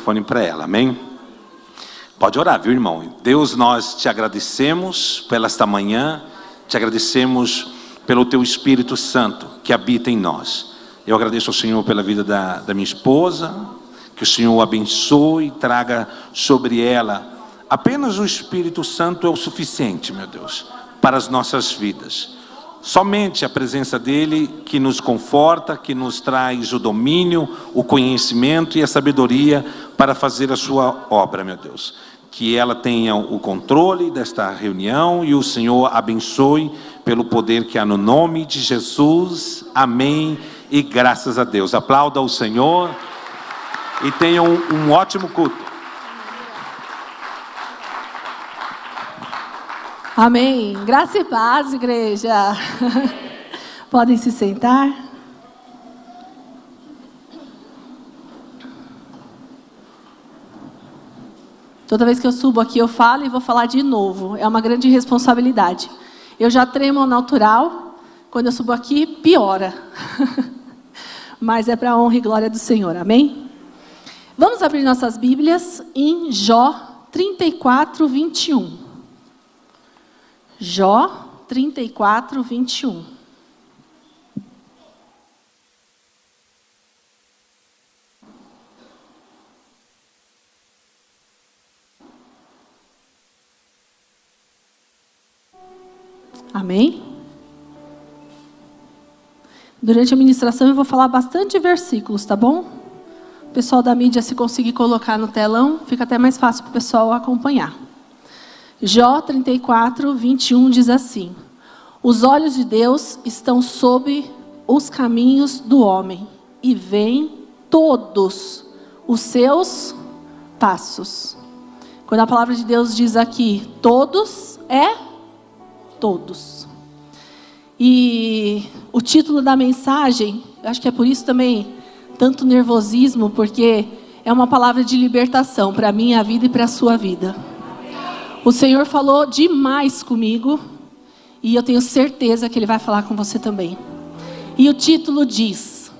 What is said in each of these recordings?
microfone para ela, amém? Pode orar, viu, irmão? Deus, nós te agradecemos pela esta manhã, te agradecemos pelo teu Espírito Santo que habita em nós. Eu agradeço ao Senhor pela vida da minha esposa, que o Senhor abençoe e traga sobre ela. Apenas o Espírito Santo é o suficiente, meu Deus, para as nossas vidas. Somente a presença dele que nos conforta, que nos traz o domínio, o conhecimento e a sabedoria para fazer a sua obra, meu Deus. Que ela tenha o controle desta reunião e o Senhor abençoe pelo poder que há no nome de Jesus. Amém e graças a Deus. Aplauda o Senhor e tenham um ótimo culto. Amém. Graça e paz, igreja. Podem se sentar. Toda vez que eu subo aqui eu falo e vou falar de novo. É uma grande responsabilidade. Eu já tremo ao natural. Quando eu subo aqui, piora. Mas é para a honra e glória do Senhor. Amém? Vamos abrir nossas Bíblias em Jó 34, 21. Jó 34, 21. Amém? Durante a ministração eu vou falar bastante versículos, tá bom? O pessoal da mídia, se conseguir colocar no telão, fica até mais fácil para o pessoal acompanhar. Jó 34, 21 diz assim: os olhos de Deus estão sobre os caminhos do homem e veem todos os seus passos. Quando a palavra de Deus diz aqui todos, é todos. E o título da mensagem, eu acho que é por isso também tanto nervosismo, porque é uma palavra de libertação para a minha vida e para a sua vida. O Senhor falou demais comigo e eu tenho certeza que Ele vai falar com você também. E o título diz: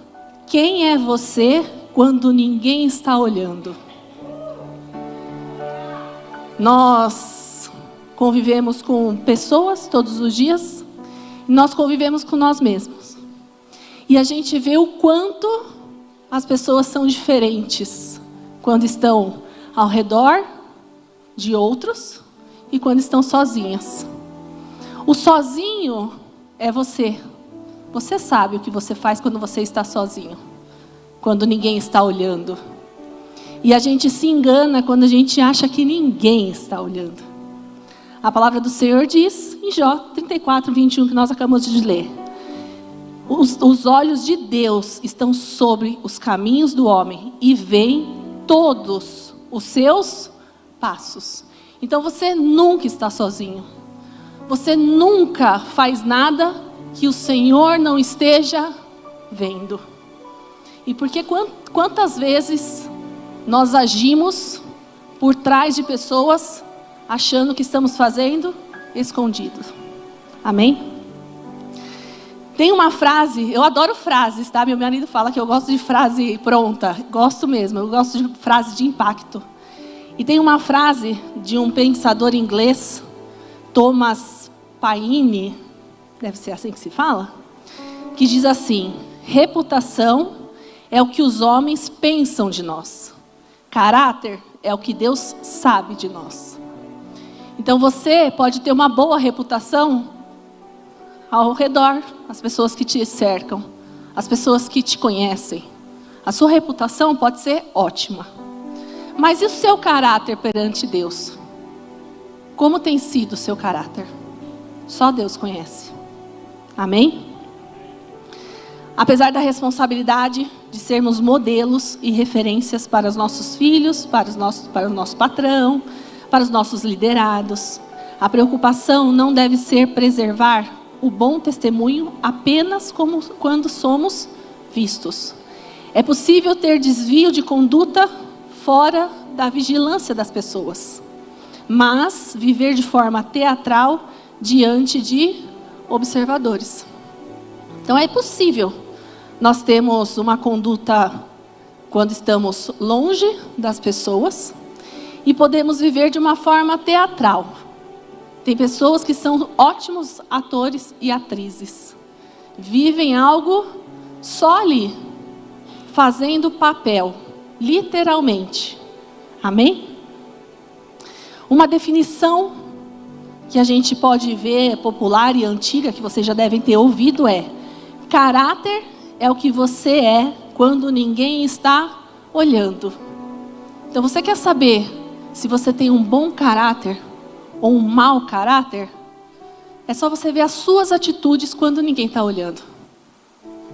quem é você quando ninguém está olhando? Nós convivemos com pessoas todos os dias e nós convivemos com nós mesmos. E a gente vê o quanto as pessoas são diferentes quando estão ao redor de outros e quando estão sozinhas. O sozinho é você. Você sabe o que você faz quando você está sozinho, quando ninguém está olhando. E a gente se engana quando a gente acha que ninguém está olhando. A palavra do Senhor diz em Jó 34, 21, que nós acabamos de ler: os olhos de Deus estão sobre os caminhos do homem e veem todos os seus passos. Então você nunca está sozinho. Você nunca faz nada que o Senhor não esteja vendo. E porque quantas vezes nós agimos por trás de pessoas achando que estamos fazendo escondido. Amém? Tem uma frase, eu adoro frases, tá? Meu marido fala que eu gosto de frase pronta. Gosto mesmo, eu gosto de frase de impacto. E tem uma frase de um pensador inglês, Thomas Paine, deve ser assim que se fala, que diz assim: reputação é o que os homens pensam de nós. Caráter é o que Deus sabe de nós. Então você pode ter uma boa reputação ao redor, as pessoas que te cercam, as pessoas que te conhecem. A sua reputação pode ser ótima. Mas e o seu caráter perante Deus? Como tem sido o seu caráter? Só Deus conhece. Amém? Apesar da responsabilidade de sermos modelos e referências para os nossos filhos, para o nosso patrão, para os nossos liderados, a preocupação não deve ser preservar o bom testemunho apenas quando somos vistos. É possível ter desvio de conduta fora da vigilância das pessoas, mas viver de forma teatral diante de observadores. Então é possível nós termos uma conduta quando estamos longe das pessoas, e podemos viver de uma forma teatral. Tem pessoas que são ótimos atores e atrizes. Vivem algo só ali, fazendo papel, literalmente. Amém? Uma definição que a gente pode ver popular e antiga, que vocês já devem ter ouvido, é: caráter é o que você é quando ninguém está olhando. Então, você quer saber se você tem um bom caráter ou um mau caráter? É só você ver as suas atitudes quando ninguém está olhando.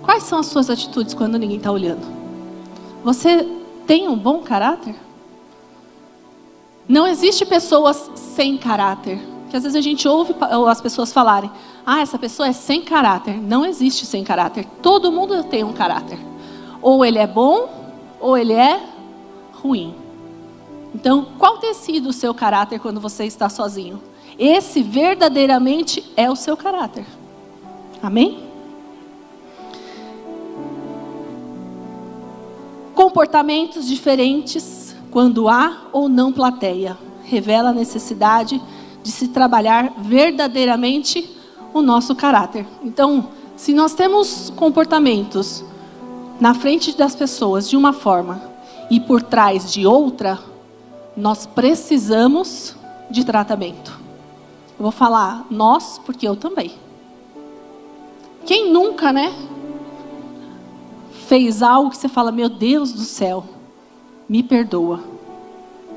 Quais são as suas atitudes quando ninguém está olhando? Você tem um bom caráter? Não existe pessoas sem caráter. Que às vezes a gente ouve as pessoas falarem: essa pessoa é sem caráter. Não existe sem caráter. Todo mundo tem um caráter. Ou ele é bom, ou ele é ruim. Então, qual tem sido o seu caráter quando você está sozinho? Esse verdadeiramente é o seu caráter. Amém? Comportamentos diferentes quando há ou não plateia revela a necessidade de se trabalhar verdadeiramente o nosso caráter. Então, se nós temos comportamentos na frente das pessoas de uma forma e por trás de outra, nós precisamos de tratamento. Eu vou falar nós, porque eu também. Quem nunca, fez algo que você fala: meu Deus do céu, me perdoa.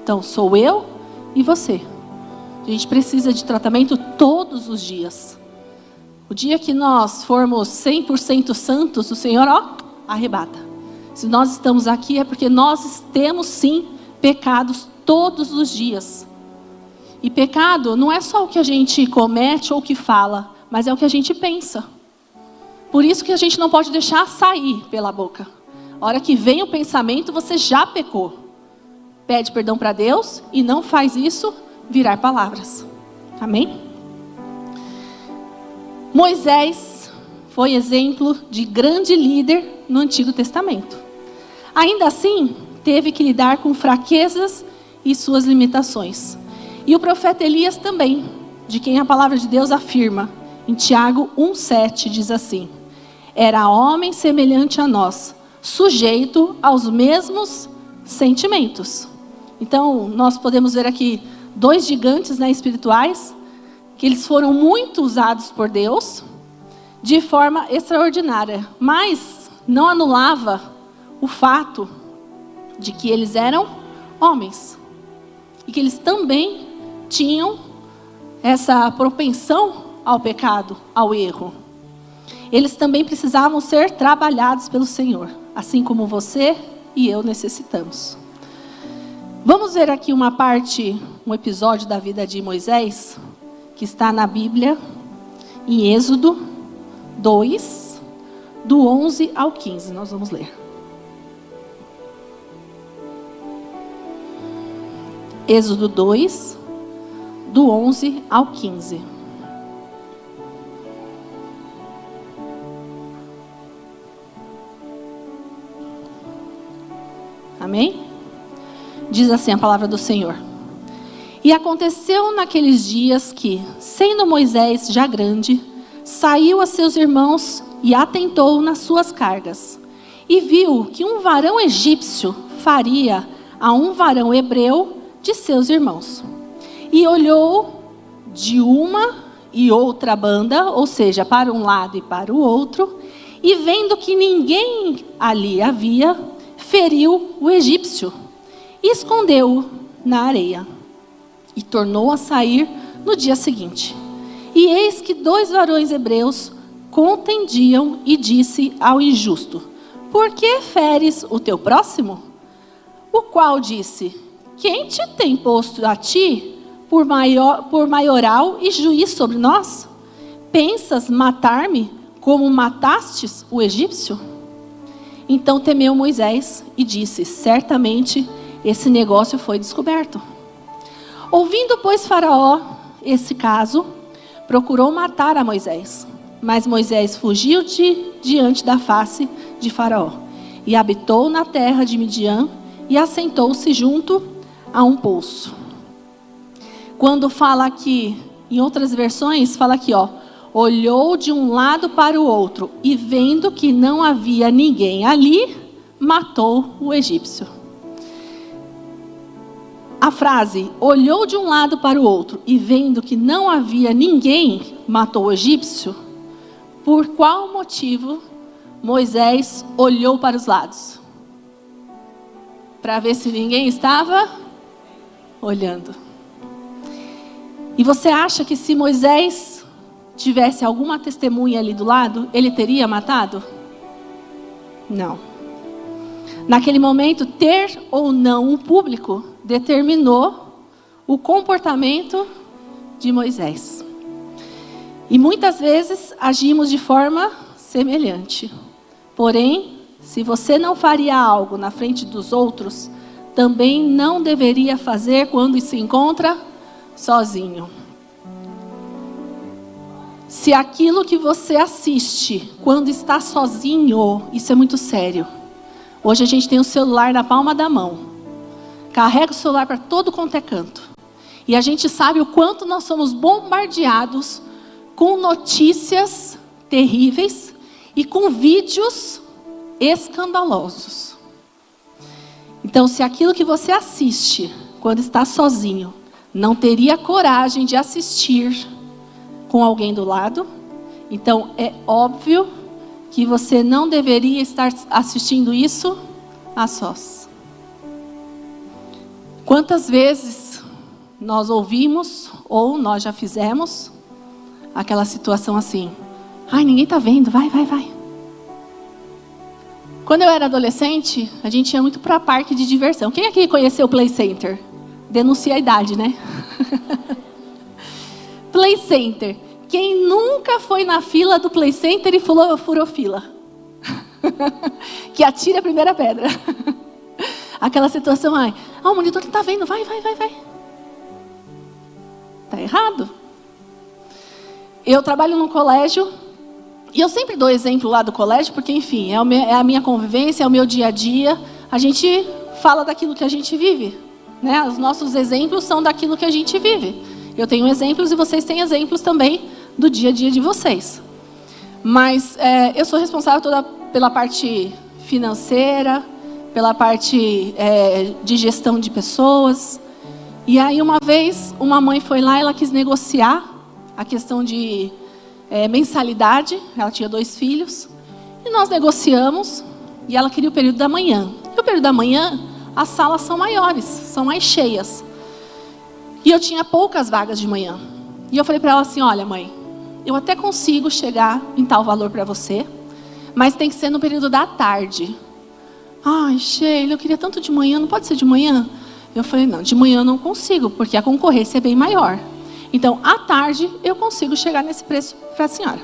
Então, sou eu e você. A gente precisa de tratamento todos os dias. O dia que nós formos 100% santos, o Senhor, arrebata. Se nós estamos aqui é porque nós temos sim pecados todos os dias. E pecado não é só o que a gente comete ou o que fala, mas é o que a gente pensa. Por isso que a gente não pode deixar sair pela boca. A hora que vem o pensamento, você já pecou. Pede perdão para Deus e não faz isso virar palavras. Amém? Moisés foi exemplo de grande líder no Antigo Testamento. Ainda assim, teve que lidar com fraquezas e suas limitações. E o profeta Elias também, de quem a palavra de Deus afirma, em Tiago 1,7 diz assim: era homem semelhante a nós, sujeito aos mesmos sentimentos. Então, nós podemos ver aqui 2 gigantes espirituais, que eles foram muito usados por Deus, de forma extraordinária, mas não anulava o fato de que eles eram homens, e que eles também tinham essa propensão ao pecado, ao erro. Eles também precisavam ser trabalhados pelo Senhor, assim como você e eu necessitamos. Vamos ver aqui um episódio da vida de Moisés, que está na Bíblia, em Êxodo 2, do 11 ao 15. Nós vamos ler. Êxodo 2, do 11 ao 15. Amém? Diz assim a palavra do Senhor: e aconteceu naqueles dias que, sendo Moisés já grande, saiu a seus irmãos e atentou nas suas cargas, e viu que um varão egípcio faria a um varão hebreu de seus irmãos. E olhou de uma e outra banda, ou seja, para um lado e para o outro, e vendo que ninguém ali havia, feriu o egípcio e escondeu-o na areia. E tornou a sair no dia seguinte. E eis que 2 varões hebreus contendiam, e disse ao injusto: por que feres o teu próximo? O qual disse: quem te tem posto a ti por maioral e juiz sobre nós? Pensas matar-me como matastes o egípcio? Então temeu Moisés e disse: certamente esse negócio foi descoberto. Ouvindo, pois, Faraó esse caso, procurou matar a Moisés. Mas Moisés fugiu diante da face de Faraó. e habitou na terra de Midian e assentou-se junto a um poço. Quando fala aqui, em outras versões, fala aqui, olhou de um lado para o outro e vendo que não havia ninguém ali, matou o egípcio. A frase, olhou de um lado para o outro e vendo que não havia ninguém, matou o egípcio. Por qual motivo Moisés olhou para os lados? Para ver se ninguém estava olhando. E você acha que se Moisés tivesse alguma testemunha ali do lado, ele teria matado? Não. Naquele momento, ter ou não um público determinou o comportamento de Moisés. E muitas vezes agimos de forma semelhante. Porém, se você não faria algo na frente dos outros, também não deveria fazer quando se encontra sozinho. Se aquilo que você assiste quando está sozinho, isso é muito sério. Hoje a gente tem o celular na palma da mão. Carrega o celular para todo quanto é canto. E a gente sabe o quanto nós somos bombardeados com notícias terríveis e com vídeos escandalosos. Então, se aquilo que você assiste quando está sozinho, não teria coragem de assistir com alguém do lado, então é óbvio que você não deveria estar assistindo isso a sós. Quantas vezes nós ouvimos ou nós já fizemos aquela situação assim, ai, ninguém está vendo, vai. Quando eu era adolescente, a gente ia muito para parque de diversão. Quem aqui conheceu o Play Center? Denuncia a idade, né? Play Center. Quem nunca foi na fila do Play Center e furou fila? Que atire a primeira pedra. Aquela situação, o monitor está vendo, vai. Está errado. Eu trabalho num colégio, e eu sempre dou exemplo lá do colégio, porque, enfim, é a minha convivência, é o meu dia a dia. A gente fala daquilo que a gente vive, né? Os nossos exemplos são daquilo que a gente vive. Eu tenho exemplos e vocês têm exemplos também do dia a dia de vocês. Mas eu sou responsável toda pela parte financeira, pela parte de gestão de pessoas. E aí, uma vez, uma mãe foi lá, ela quis negociar a questão de mensalidade. Ela tinha 2 filhos. E nós negociamos. E ela queria o período da manhã. E o período da manhã, as salas são maiores, são mais cheias. E eu tinha poucas vagas de manhã. E eu falei para ela assim, olha, mãe, eu até consigo chegar em tal valor para você, mas tem que ser no período da tarde. Ai, Sheila, eu queria tanto de manhã, não pode ser de manhã? Eu falei, não, de manhã eu não consigo, porque a concorrência é bem maior. Então, à tarde, eu consigo chegar nesse preço para a senhora.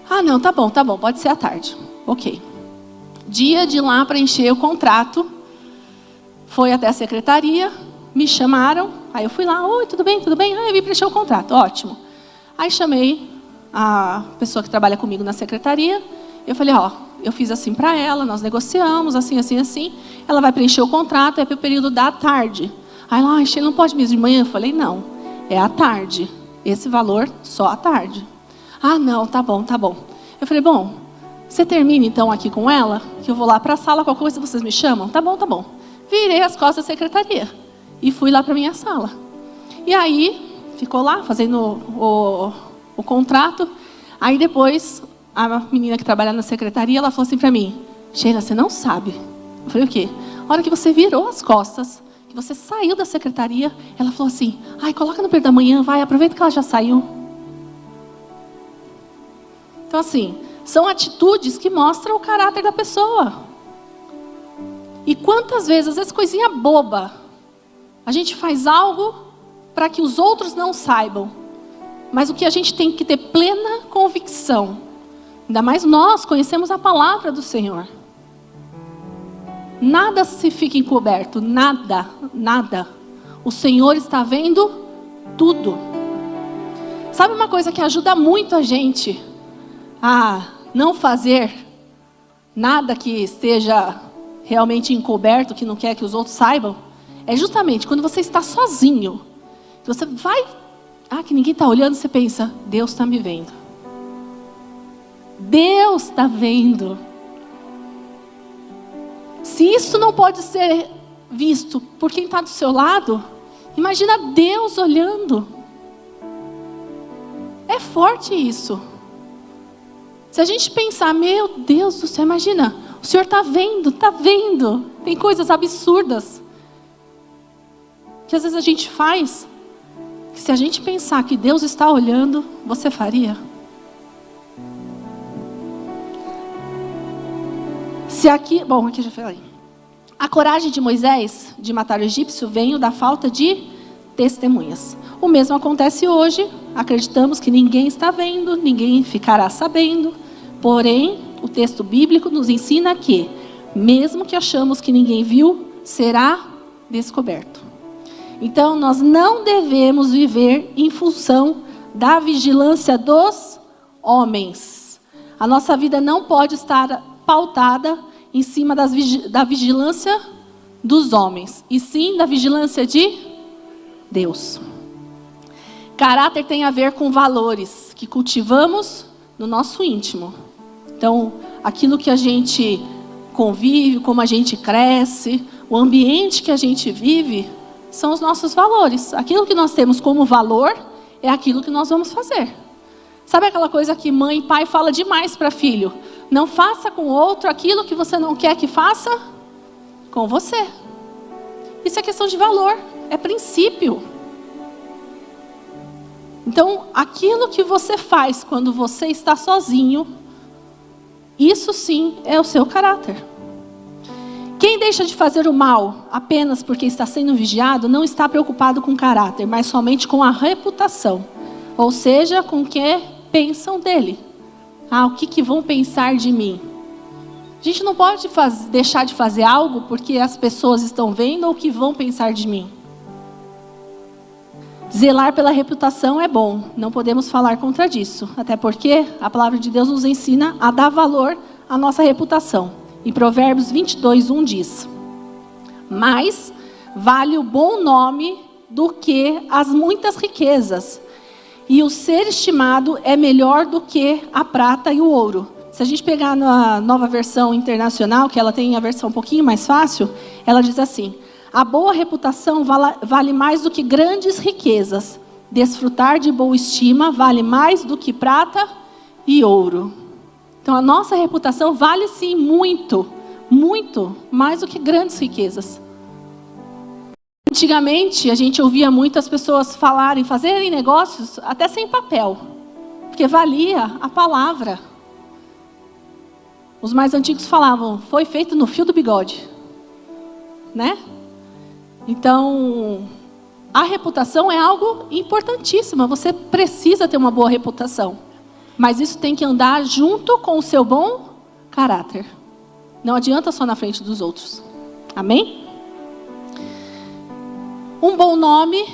Ah, não, tá bom, pode ser à tarde. Ok. Dia de ir lá preencher o contrato, foi até a secretaria, me chamaram, aí eu fui lá, oi, tudo bem? Ah, eu vim preencher o contrato, ótimo. Aí chamei a pessoa que trabalha comigo na secretaria, eu falei, eu fiz assim para ela, nós negociamos, assim. Ela vai preencher o contrato, é para o período da tarde. Aí ela, Sheila, não pode mesmo de manhã? Eu falei, não, é à tarde. Esse valor, só à tarde. Ah, não, tá bom. Eu falei, bom, você termina então aqui com ela, que eu vou lá para a sala, qualquer coisa vocês me chamam? Tá bom. Virei as costas da secretaria e fui lá para a minha sala. E aí, ficou lá fazendo o contrato. Aí depois, a menina que trabalha na secretaria, ela falou assim para mim, Sheila, você não sabe. Eu falei, o quê? A hora que você virou as costas, que você saiu da secretaria, ela falou assim, coloca no período da manhã, vai, aproveita que ela já saiu. Então assim, são atitudes que mostram o caráter da pessoa. E quantas vezes, às vezes coisinha boba, a gente faz algo para que os outros não saibam. Mas o que a gente tem que ter plena convicção, ainda mais nós conhecemos a palavra do Senhor. Nada se fica encoberto, nada. O Senhor está vendo tudo. Sabe uma coisa que ajuda muito a gente a não fazer nada que esteja realmente encoberto, que não quer que os outros saibam, é justamente quando você está sozinho, que você vai, que ninguém está olhando, você pensa, Deus está me vendo. Deus está vendo. Se isso não pode ser visto por quem está do seu lado, imagina Deus olhando. É forte isso. Se a gente pensar, meu Deus do céu, imagina, o Senhor está vendo, está vendo. Tem coisas absurdas que às vezes a gente faz, que se a gente pensar que Deus está olhando, você faria? Aqui já falei. A coragem de Moisés de matar o egípcio veio da falta de testemunhas. O mesmo acontece hoje. Acreditamos que ninguém está vendo, ninguém ficará sabendo. Porém, o texto bíblico nos ensina que, mesmo que achamos que ninguém viu, será descoberto. Então, nós não devemos viver em função da vigilância dos homens. A nossa vida não pode estar pautada em cima da vigilância dos homens, e sim da vigilância de Deus. Caráter tem a ver com valores que cultivamos no nosso íntimo. Então, aquilo que a gente convive, como a gente cresce, o ambiente que a gente vive, são os nossos valores. Aquilo que nós temos como valor é aquilo que nós vamos fazer. Sabe aquela coisa que mãe e pai fala demais para filho? Não faça com o outro aquilo que você não quer que faça com você. Isso é questão de valor, é princípio. Então, aquilo que você faz quando você está sozinho, isso sim é o seu caráter. Quem deixa de fazer o mal apenas porque está sendo vigiado, não está preocupado com o caráter, mas somente com a reputação. Ou seja, com o que pensam dele. O que vão pensar de mim? A gente não pode deixar de fazer algo porque as pessoas estão vendo ou o que vão pensar de mim. Zelar pela reputação é bom, não podemos falar contra disso, até porque a palavra de Deus nos ensina a dar valor à nossa reputação. Em Provérbios 22:1 diz: mais vale o bom nome do que as muitas riquezas, e o ser estimado é melhor do que a prata e o ouro. Se a gente pegar na Nova Versão Internacional, que ela tem a versão um pouquinho mais fácil, ela diz assim: a boa reputação vale mais do que grandes riquezas. Desfrutar de boa estima vale mais do que prata e ouro. Então a nossa reputação vale sim muito, muito mais do que grandes riquezas. Antigamente a gente ouvia muitas pessoas falarem, fazerem negócios até sem papel, porque valia a palavra. Os mais antigos falavam, foi feito no fio do bigode, né? Então, a reputação é algo importantíssimo. Você precisa ter uma boa reputação. Mas isso tem que andar junto com o seu bom caráter. Não adianta só na frente dos outros. Amém? Um bom nome,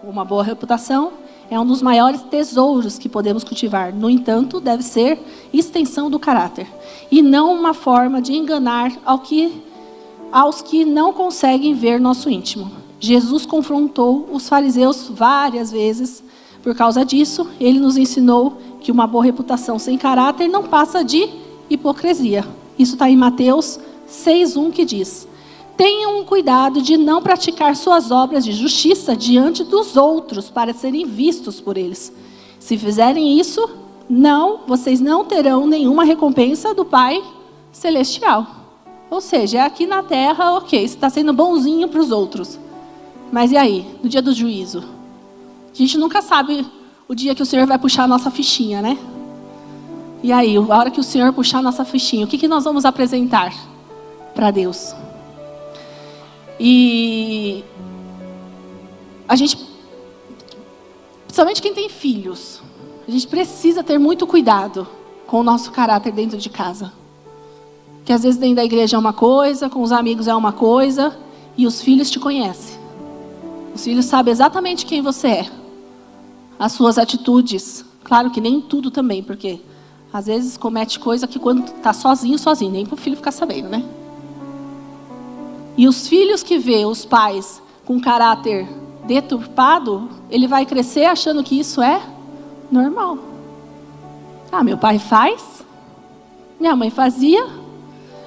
uma boa reputação, é um dos maiores tesouros que podemos cultivar. No entanto, deve ser extensão do caráter. E não uma forma de enganar aos que não conseguem ver nosso íntimo. Jesus confrontou os fariseus várias vezes. Por causa disso, ele nos ensinou que uma boa reputação sem caráter não passa de hipocrisia. Isso está em Mateus 6:1, que diz: tenham cuidado de não praticar suas obras de justiça diante dos outros para serem vistos por eles. Se fizerem isso, vocês não terão nenhuma recompensa do Pai Celestial. Ou seja, é aqui na terra, ok, você está sendo bonzinho para os outros. Mas e aí, no dia do juízo? A gente nunca sabe o dia que o Senhor vai puxar a nossa fichinha, né? E aí, a hora que o Senhor puxar a nossa fichinha, o que nós vamos apresentar para Deus? E a gente, principalmente quem tem filhos, a gente precisa ter muito cuidado com o nosso caráter dentro de casa. Que às vezes dentro da igreja é uma coisa, com os amigos é uma coisa, e os filhos te conhecem. Os filhos sabem exatamente quem você é. As suas atitudes. Claro que nem tudo também, porque às vezes comete coisa que quando está sozinho, nem para o filho ficar sabendo, né? E os filhos que vê os pais com caráter deturpado, ele vai crescer achando que isso é normal. Ah, meu pai faz, minha mãe fazia.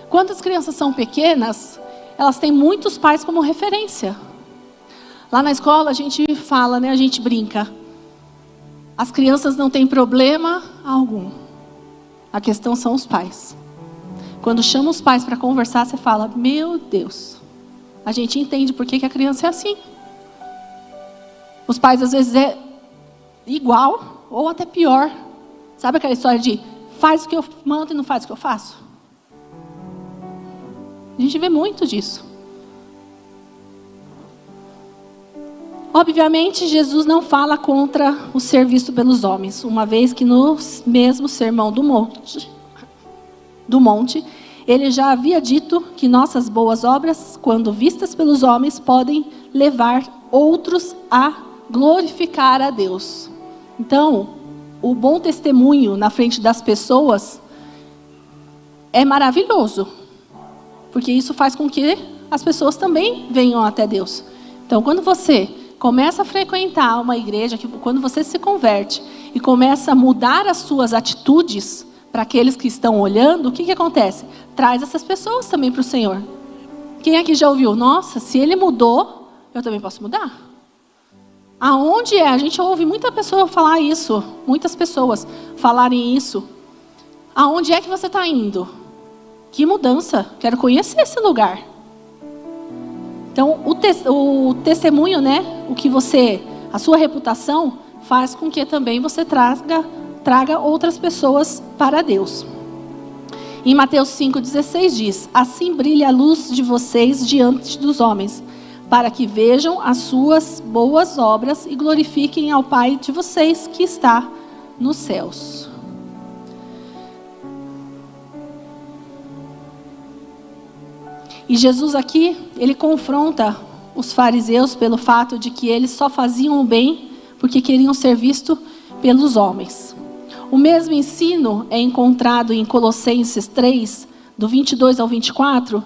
Quando as crianças são pequenas, elas têm muitos pais como referência. Lá na escola a gente fala, né? A gente brinca. As crianças não têm problema algum. A questão são os pais. Quando chama os pais para conversar, você fala, meu Deus. A gente entende por que a criança é assim. Os pais às vezes é igual ou até pior. Sabe aquela história de faz o que eu mando e não faz o que eu faço? A gente vê muito disso. Obviamente, Jesus não fala contra o ser visto pelos homens, uma vez que no mesmo sermão do monte, ele já havia dito que nossas boas obras, quando vistas pelos homens, podem levar outros a glorificar a Deus. Então, o bom testemunho na frente das pessoas é maravilhoso, porque isso faz com que as pessoas também venham até Deus. Então, quando você começa a frequentar uma igreja, quando você se converte e começa a mudar as suas atitudes para aqueles que estão olhando, o que acontece? Traz essas pessoas também para o Senhor. Quem aqui já ouviu? Nossa, se ele mudou, eu também posso mudar. Aonde é? A gente ouve muita pessoa falar isso, muitas pessoas falarem isso. Aonde é que você está indo? Que mudança? Quero conhecer esse lugar. Então, o testemunho, né? A sua reputação faz com que também você traga outras pessoas para Deus. Em Mateus 5,16 diz: assim brilha a luz de vocês diante dos homens, para que vejam as suas boas obras e glorifiquem ao Pai de vocês que está nos céus. E Jesus aqui, ele confronta os fariseus pelo fato de que eles só faziam o bem porque queriam ser vistos pelos homens. O mesmo ensino é encontrado em Colossenses 3, do 22 ao 24,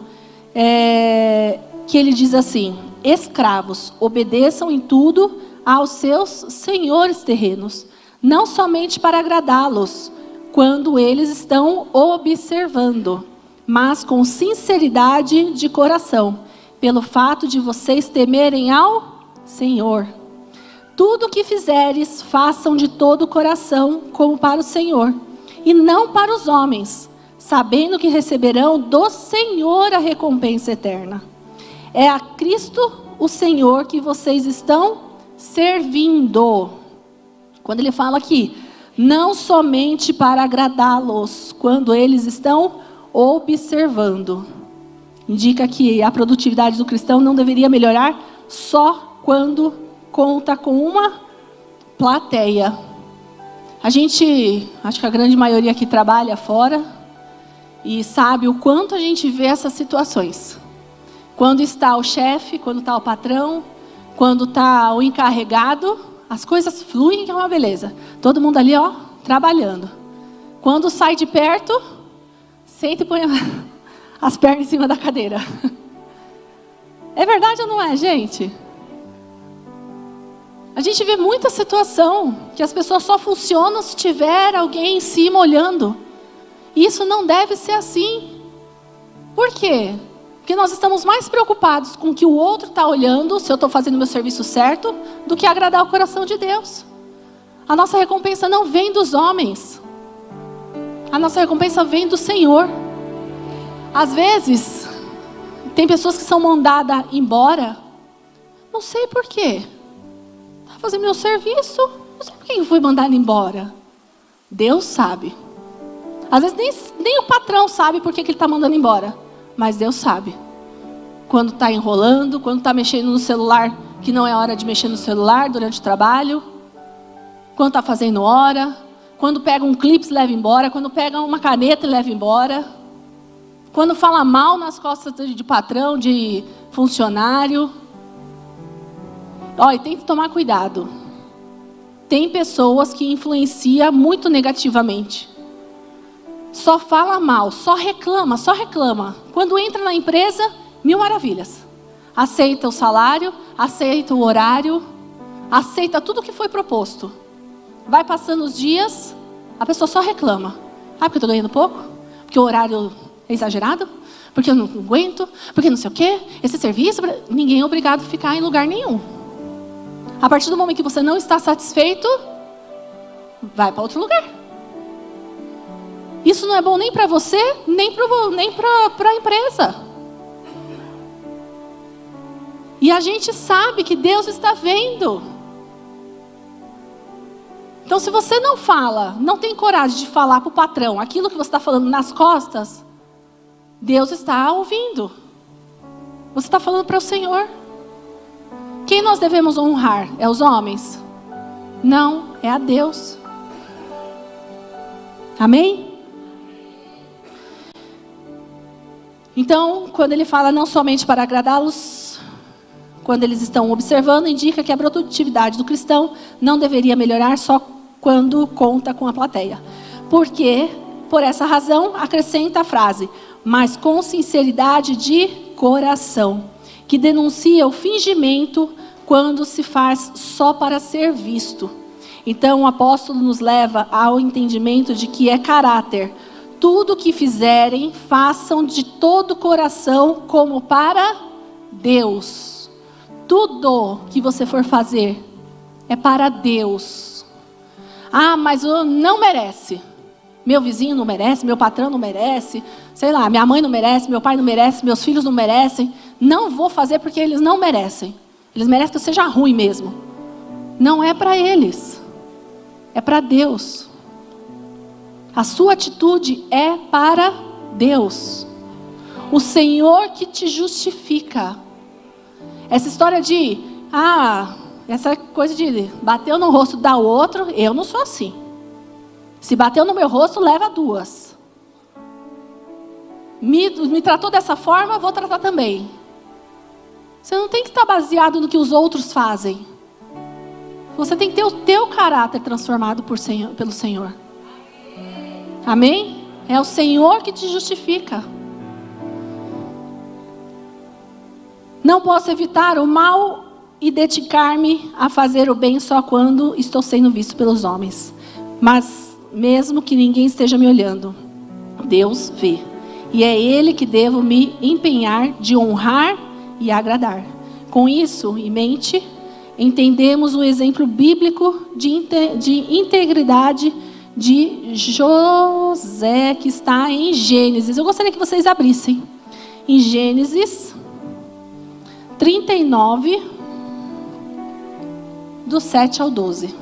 que ele diz assim: escravos, obedeçam em tudo aos seus senhores terrenos, não somente para agradá-los, quando eles estão observando, mas com sinceridade de coração, pelo fato de vocês temerem ao Senhor. Tudo o que fizeres, façam de todo o coração, como para o Senhor, e não para os homens, sabendo que receberão do Senhor a recompensa eterna. É a Cristo, o Senhor, que vocês estão servindo. Quando ele fala aqui, não somente para agradá-los, quando eles estão observando, indica que a produtividade do cristão não deveria melhorar só quando conta com uma plateia. Acho que a grande maioria aqui trabalha fora e sabe o quanto a gente vê essas situações. Quando está o chefe, quando está o patrão, quando está o encarregado, as coisas fluem, que é uma beleza. Todo mundo ali, ó, trabalhando. Quando sai de perto, senta e põe as pernas em cima da cadeira. É verdade ou não é, gente? A gente vê muita situação que as pessoas só funcionam se tiver alguém em cima olhando. E isso não deve ser assim. Por quê? Porque nós estamos mais preocupados com o que o outro está olhando, se eu estou fazendo o meu serviço certo, do que agradar o coração de Deus. A nossa recompensa não vem dos homens. A nossa recompensa vem do Senhor. Às vezes, tem pessoas que são mandadas embora. Não sei por quê. Estava fazendo meu serviço. Não sei por que eu fui mandada embora. Deus sabe. Às vezes nem o patrão sabe por que ele está mandando embora. Mas Deus sabe. Quando está enrolando, quando está mexendo no celular, que não é hora de mexer no celular durante o trabalho. Quando está fazendo hora. Quando pega um clipe, leva embora. Quando pega uma caneta, leva embora. Quando fala mal nas costas de patrão, de funcionário. Olha, tem que tomar cuidado. Tem pessoas que influenciam muito negativamente. só fala mal, só reclama, só reclama. Quando entra na empresa, 1000 maravilhas. Aceita o salário, aceita o horário, aceita tudo que foi proposto. Vai passando os dias, a pessoa só reclama. Ah, porque eu estou ganhando pouco? Porque o horário é exagerado? Porque eu não aguento? Porque não sei o quê? Esse serviço, ninguém é obrigado a ficar em lugar nenhum. A partir do momento que você não está satisfeito, vai para outro lugar. Isso não é bom nem para você, nem para a empresa. E a gente sabe que Deus está vendo. Então, se você não fala, não tem coragem de falar para o patrão aquilo que você está falando nas costas, Deus está ouvindo. Você está falando para o Senhor. Quem nós devemos honrar? É os homens? Não, é a Deus. Amém? Então, quando ele fala não somente para agradá-los, quando eles estão observando, indica que a produtividade do cristão não deveria melhorar só quando conta com a plateia. Porque, por essa razão, acrescenta a frase, mas com sinceridade de coração, que denuncia o fingimento quando se faz só para ser visto. Então, o apóstolo nos leva ao entendimento de que é caráter. Tudo o que fizerem, façam de todo o coração como para Deus. Tudo que você for fazer é para Deus. Ah, mas não merece. Meu vizinho não merece, meu patrão não merece, sei lá, minha mãe não merece, meu pai não merece, meus filhos não merecem. Não vou fazer porque eles não merecem. Eles merecem que eu seja ruim mesmo. Não é para eles. É para Deus. A sua atitude é para Deus. O Senhor que te justifica. Essa história de, essa coisa de bateu no rosto da outro, eu não sou assim. Se bateu no meu rosto, leva 2. Me tratou dessa forma, vou tratar também. Você não tem que estar baseado no que os outros fazem. Você tem que ter o teu caráter transformado pelo Senhor. Amém? É o Senhor que te justifica. Não posso evitar o mal e dedicar-me a fazer o bem só quando estou sendo visto pelos homens. Mas mesmo que ninguém esteja me olhando, Deus vê. E é Ele que devo me empenhar de honrar e agradar. Com isso em mente, entendemos o exemplo bíblico de integridade de José, que está em Gênesis. Eu gostaria que vocês abrissem. Em Gênesis 39, do 7 ao 12.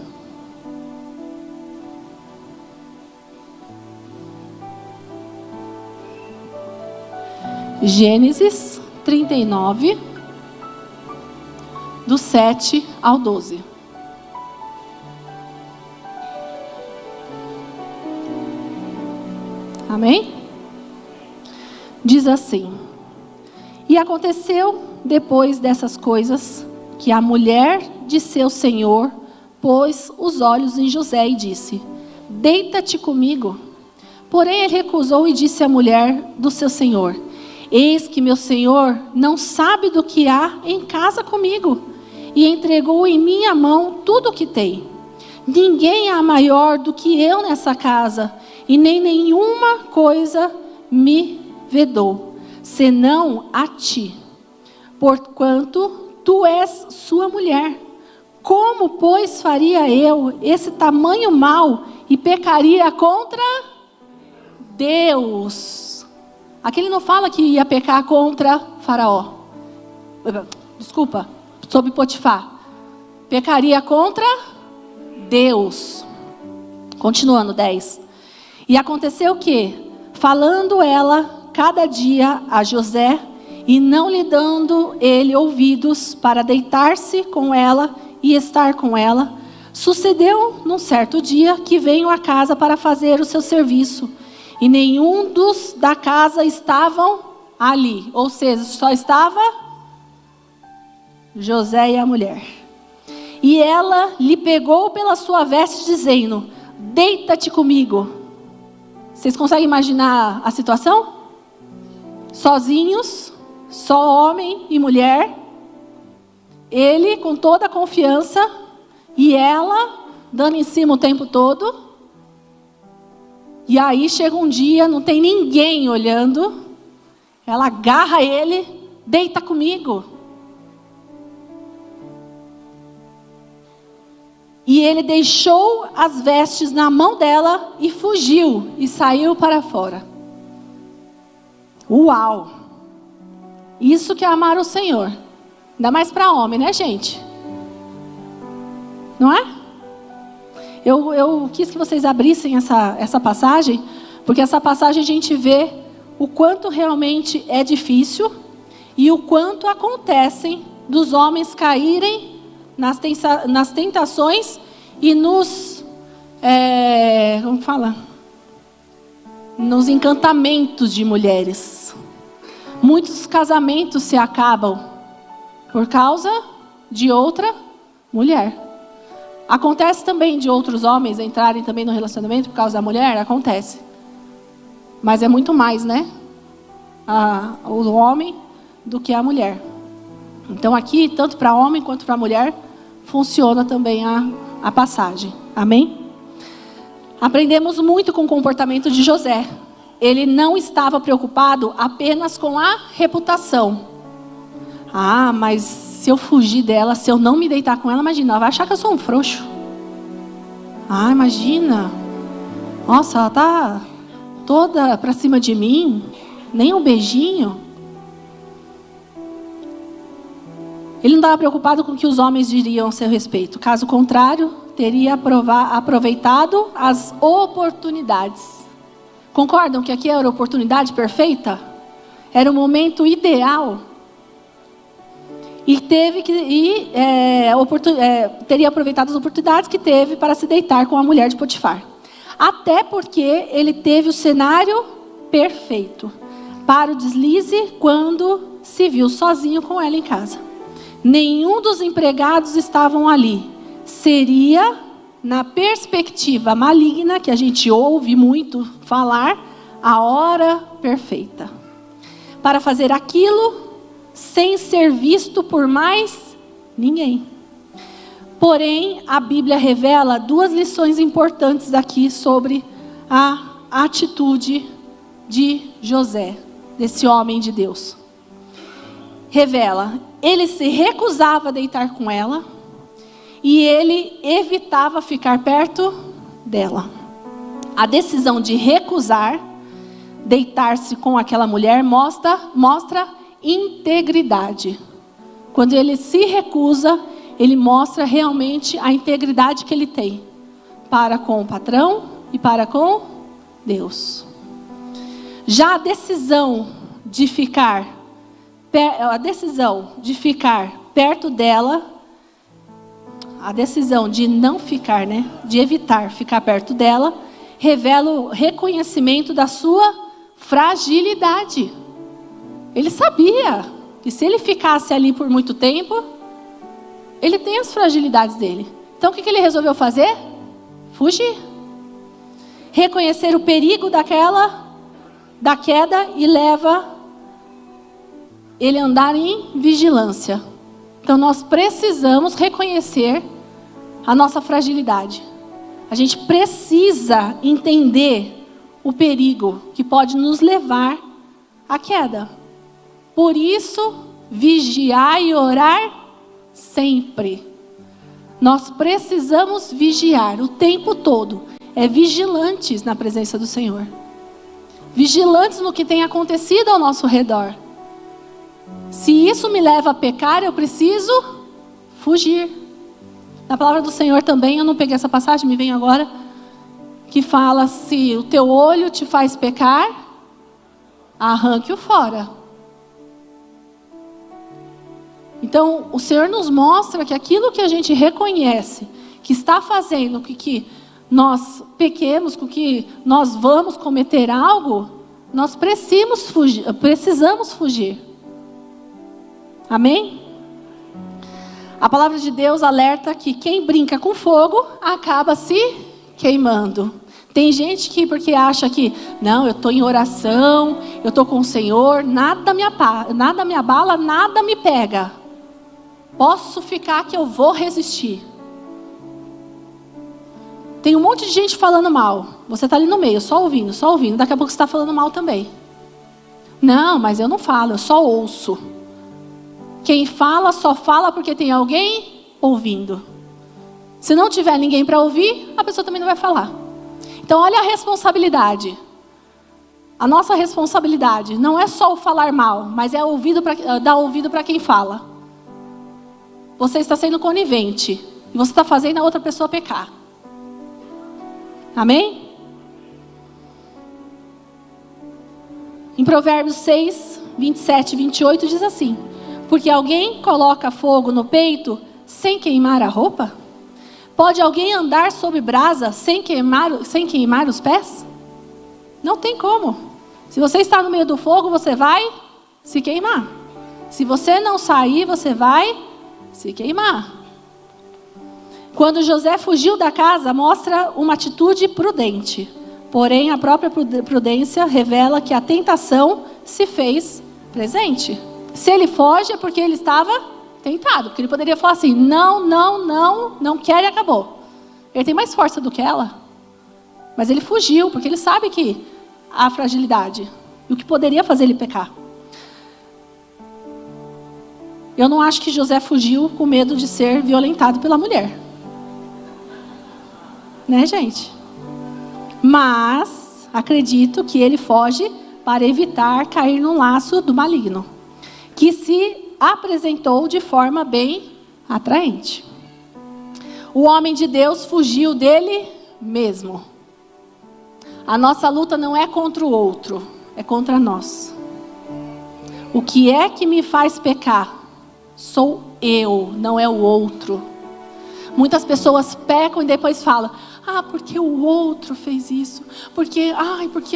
Gênesis 39, do 7 ao 12. Amém? Diz assim: e aconteceu depois dessas coisas que a mulher de seu senhor pôs os olhos em José e disse: deita-te comigo. Porém ele recusou e disse à mulher do seu senhor: eis que meu senhor não sabe do que há em casa comigo, e entregou em minha mão tudo o que tem. Ninguém há maior do que eu nessa casa, e nem nenhuma coisa me vedou, senão a ti, porquanto tu és sua mulher. Como, pois, faria eu esse tamanho mal e pecaria contra Deus? Aqui ele não fala que ia pecar contra Faraó. Desculpa, sobre Potifar. Pecaria contra Deus. Continuando, 10. E aconteceu que, falando ela cada dia a José, e não lhe dando ele ouvidos para deitar-se com ela e estar com ela, sucedeu num certo dia que veio à casa para fazer o seu serviço, e nenhum dos da casa estavam ali. Ou seja, só estava José e a mulher. E ela lhe pegou pela sua veste, dizendo: deita-te comigo. Vocês conseguem imaginar a situação? Sozinhos, só homem e mulher. Ele com toda a confiança e ela dando em cima o tempo todo. E aí chega um dia, não tem ninguém olhando. Ela agarra ele, deita comigo. E ele deixou as vestes na mão dela e fugiu e saiu para fora. Uau! Isso que é amar o Senhor. Ainda mais para homem, né, gente? Não é? Eu quis que vocês abrissem essa passagem, porque essa passagem a gente vê o quanto realmente é difícil e o quanto acontecem dos homens caírem nas tentações e nos nos encantamentos de mulheres. Muitos casamentos se acabam por causa de outra mulher. Acontece também de outros homens entrarem também no relacionamento por causa da mulher, acontece. Mas é muito mais, né? O homem do que a mulher. Então aqui, tanto para homem quanto para mulher, funciona também a passagem. Amém? Aprendemos muito com o comportamento de José. Ele não estava preocupado apenas com a reputação. Mas se eu fugir dela, se eu não me deitar com ela, imagina, ela vai achar que eu sou um frouxo. Imagina. Nossa, ela tá toda para cima de mim, nem um beijinho. Ele não estava preocupado com o que os homens diriam a seu respeito. Caso contrário, teria aproveitado as oportunidades. Concordam que aqui era a oportunidade perfeita? Era o momento ideal. E teria aproveitado as oportunidades que teve para se deitar com a mulher de Potifar. Até porque ele teve o cenário perfeito para o deslize quando se viu sozinho com ela em casa. Nenhum dos empregados estavam ali. Seria, na perspectiva maligna, que a gente ouve muito falar, a hora perfeita. Para fazer aquilo sem ser visto por mais ninguém. Porém, a Bíblia revela duas lições importantes aqui sobre a atitude de José, desse homem de Deus. Revela, ele se recusava a deitar com ela e ele evitava ficar perto dela. A decisão de recusar deitar-se com aquela mulher mostra integridade. Quando ele se recusa, ele mostra realmente a integridade que ele tem para com o patrão e para com Deus. Já a decisão de ficar perto dela, a decisão de não ficar, de evitar ficar perto dela, revela o reconhecimento da sua fragilidade. Ele sabia que se ele ficasse ali por muito tempo, ele tem as fragilidades dele. Então o que ele resolveu fazer? Fugir. Reconhecer o perigo da queda e leva ele a andar em vigilância. Então nós precisamos reconhecer a nossa fragilidade. A gente precisa entender o perigo que pode nos levar à queda. Por isso, vigiar e orar sempre. Nós precisamos vigiar o tempo todo. Vigilantes na presença do Senhor. Vigilantes no que tem acontecido ao nosso redor. Se isso me leva a pecar, eu preciso fugir. Na palavra do Senhor também, eu não peguei essa passagem, me vem agora, que fala: se o teu olho te faz pecar, arranque-o fora. Então, o Senhor nos mostra que aquilo que a gente reconhece, que está fazendo com que nós pequemos, com que nós vamos cometer algo, nós precisamos fugir. Amém? A palavra de Deus alerta que quem brinca com fogo acaba se queimando. Tem gente que, porque acha que, não, eu estou em oração, eu estou com o Senhor, nada me abala, nada me pega. Posso ficar que eu vou resistir. Tem um monte de gente falando mal. Você está ali no meio, só ouvindo. Daqui a pouco você está falando mal também. Não, mas eu não falo, eu só ouço. Quem fala, só fala porque tem alguém ouvindo. Se não tiver ninguém para ouvir, a pessoa também não vai falar. Então olha a responsabilidade. A nossa responsabilidade não é só o falar mal, mas é dar ouvido para quem fala. Você está sendo conivente e você está fazendo a outra pessoa pecar. Amém? Em Provérbios 6, 27 e 28 diz assim: porque alguém coloca fogo no peito sem queimar a roupa? Pode alguém andar sob brasa sem queimar os pés? Não tem como. Se você está no meio do fogo, você vai se queimar. Se você não sair, você vai se queimar. Quando José fugiu da casa, mostra uma atitude prudente. Porém, a própria prudência revela que a tentação se fez presente. Se ele foge é porque ele estava tentado, porque ele poderia falar assim, não quer e acabou. Ele tem mais força do que ela. Mas ele fugiu, porque ele sabe que há fragilidade. E o que poderia fazer ele pecar. Eu não acho que José fugiu com medo de ser violentado pela mulher. Né, gente? Mas acredito que ele foge para evitar cair no laço do maligno, que se apresentou de forma bem atraente. O homem de Deus fugiu dele mesmo. A nossa luta não é contra o outro, é contra nós. O que é que me faz pecar? Sou eu, não é o outro. Muitas pessoas pecam e depois falam, porque o outro fez isso. Porque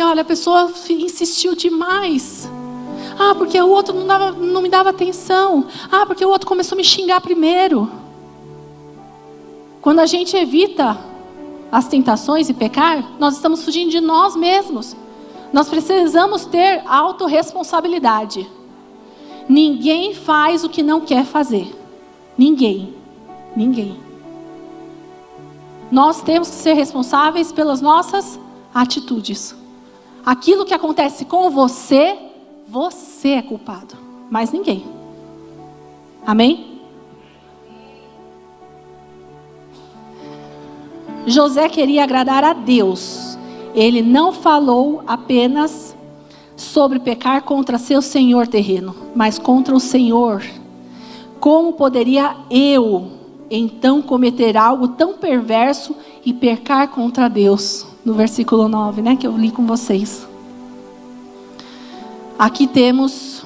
olha, a pessoa insistiu demais. Porque o outro não me dava atenção. Porque o outro começou a me xingar primeiro. Quando a gente evita as tentações e pecar, nós estamos fugindo de nós mesmos. Nós precisamos ter autorresponsabilidade. Ninguém faz o que não quer fazer. Ninguém. Nós temos que ser responsáveis pelas nossas atitudes. Aquilo que acontece com você é culpado, mas ninguém. Amém? José queria agradar a Deus. Ele não falou apenas sobre pecar contra seu senhor terreno, mas contra o Senhor. Como poderia eu então cometer algo tão perverso e pecar contra Deus? No versículo 9, né, que eu li com vocês. Aqui temos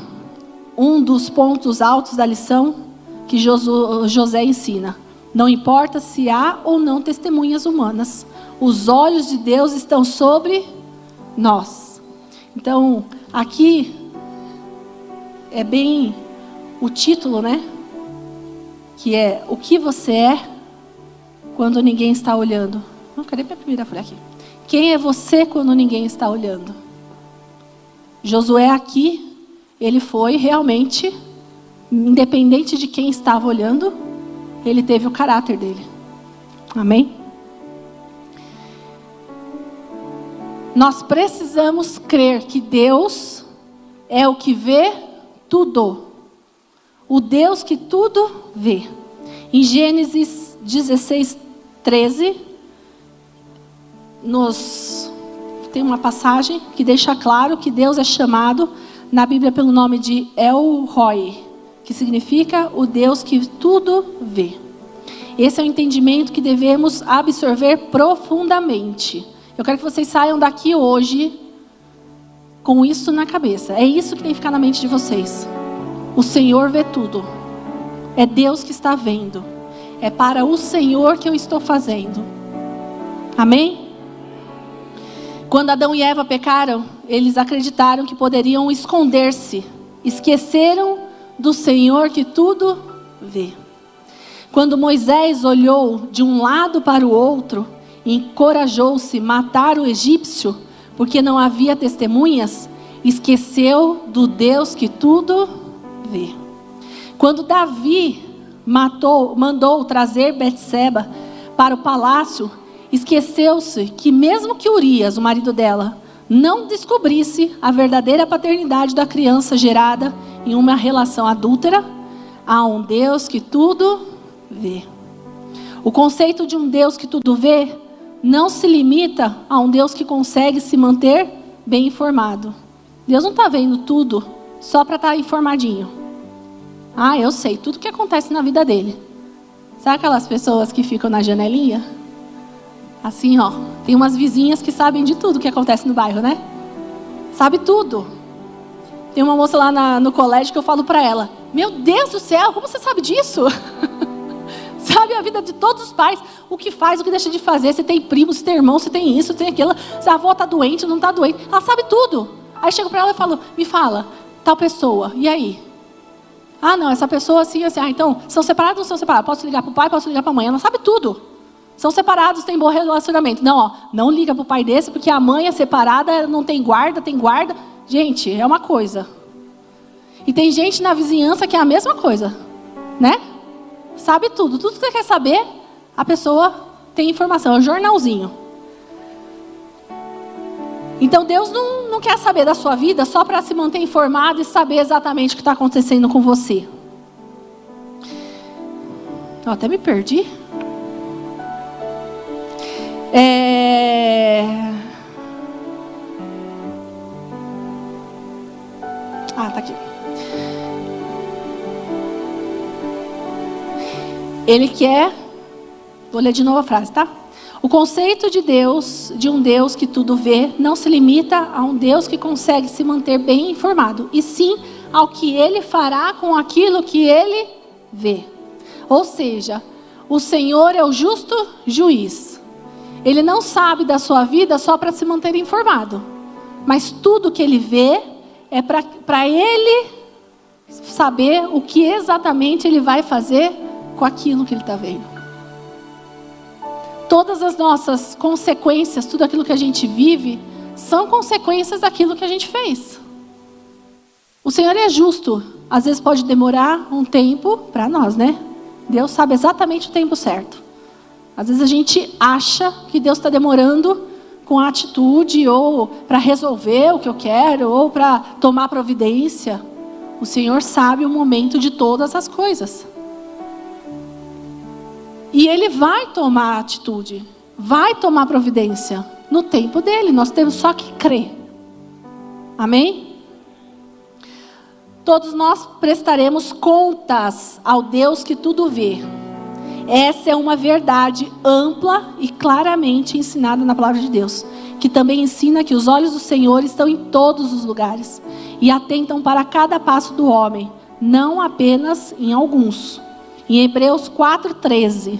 um dos pontos altos da lição que José ensina. Não importa se há ou não testemunhas humanas, os olhos de Deus estão sobre nós. Então, aqui é bem o título, né? Que é o que você é quando ninguém está olhando. Cadê minha primeira folha aqui? Quem é você quando ninguém está olhando? Josué aqui, ele foi realmente, independente de quem estava olhando, ele teve o caráter dele. Amém? Nós precisamos crer que Deus é o que vê tudo. O Deus que tudo vê. Em Gênesis 16, 13, tem uma passagem que deixa claro que Deus é chamado na Bíblia pelo nome de El Roi, que significa o Deus que tudo vê. Esse é o entendimento que devemos absorver profundamente. Eu quero que vocês saiam daqui hoje com isso na cabeça. É isso que tem que ficar na mente de vocês. O Senhor vê tudo. É Deus que está vendo. É para o Senhor que eu estou fazendo. Amém? Quando Adão e Eva pecaram, eles acreditaram que poderiam esconder-se. Esqueceram do Senhor que tudo vê. Quando Moisés olhou de um lado para o outro, encorajou-se matar o egípcio, porque não havia testemunhas, esqueceu do Deus que tudo vê. Quando Davi mandou trazer Betseba para o palácio, esqueceu-se que mesmo que Urias, o marido dela, não descobrisse a verdadeira paternidade da criança gerada em uma relação adúltera, há um Deus que tudo vê. O conceito de um Deus que tudo vê não se limita a um Deus que consegue se manter bem informado. Deus não está vendo tudo só para estar informadinho. Ah, eu sei tudo o que acontece na vida dele. Sabe aquelas pessoas que ficam na janelinha? Assim, ó. Tem umas vizinhas que sabem de tudo que acontece no bairro, né? Sabe tudo. Tem uma moça lá no colégio que eu falo para ela: meu Deus do céu, como você sabe disso? Sabe a vida de todos os pais, o que faz, o que deixa de fazer, se tem primo, se tem irmão, se tem isso, se tem aquilo, se a avó está doente, não está doente. Ela sabe tudo. Aí chego para ela e falo: me fala, tal pessoa, e aí? Ah, não, essa pessoa assim, assim. Ah, então, são separados ou não são separados? Posso ligar para o pai, posso ligar para a mãe. Ela sabe tudo. São separados, tem bom relacionamento. Não, ó, não liga para o pai desse, porque a mãe é separada, não tem guarda, tem guarda. Gente, é uma coisa. E tem gente na vizinhança que é a mesma coisa, né? Sabe tudo. Tudo que você quer saber, a pessoa tem informação. É um jornalzinho. Então Deus não quer saber da sua vida só para se manter informado e saber exatamente o que está acontecendo com você. Eu até me perdi. Tá aqui. Ele quer... Vou ler de novo a frase, tá? O conceito de Deus, de um Deus que tudo vê, não se limita a um Deus que consegue se manter bem informado, e sim ao que Ele fará com aquilo que Ele vê. Ou seja, o Senhor é o justo juiz. Ele não sabe da sua vida só para se manter informado, mas tudo que Ele vê é para Ele saber o que exatamente Ele vai fazer com aquilo que Ele está vendo. Todas as nossas consequências, tudo aquilo que a gente vive, são consequências daquilo que a gente fez. O Senhor é justo. Às vezes pode demorar um tempo para nós, né? Deus sabe exatamente o tempo certo. Às vezes a gente acha que Deus está demorando com a atitude, ou para resolver o que eu quero, ou para tomar providência. O Senhor sabe o momento de todas as coisas. E Ele vai tomar atitude, vai tomar providência no tempo dEle. Nós temos só que crer. Amém? Todos nós prestaremos contas ao Deus que tudo vê. Essa é uma verdade ampla e claramente ensinada na palavra de Deus, que também ensina que os olhos do Senhor estão em todos os lugares e atentam para cada passo do homem, não apenas em alguns. Em Hebreus 4:13.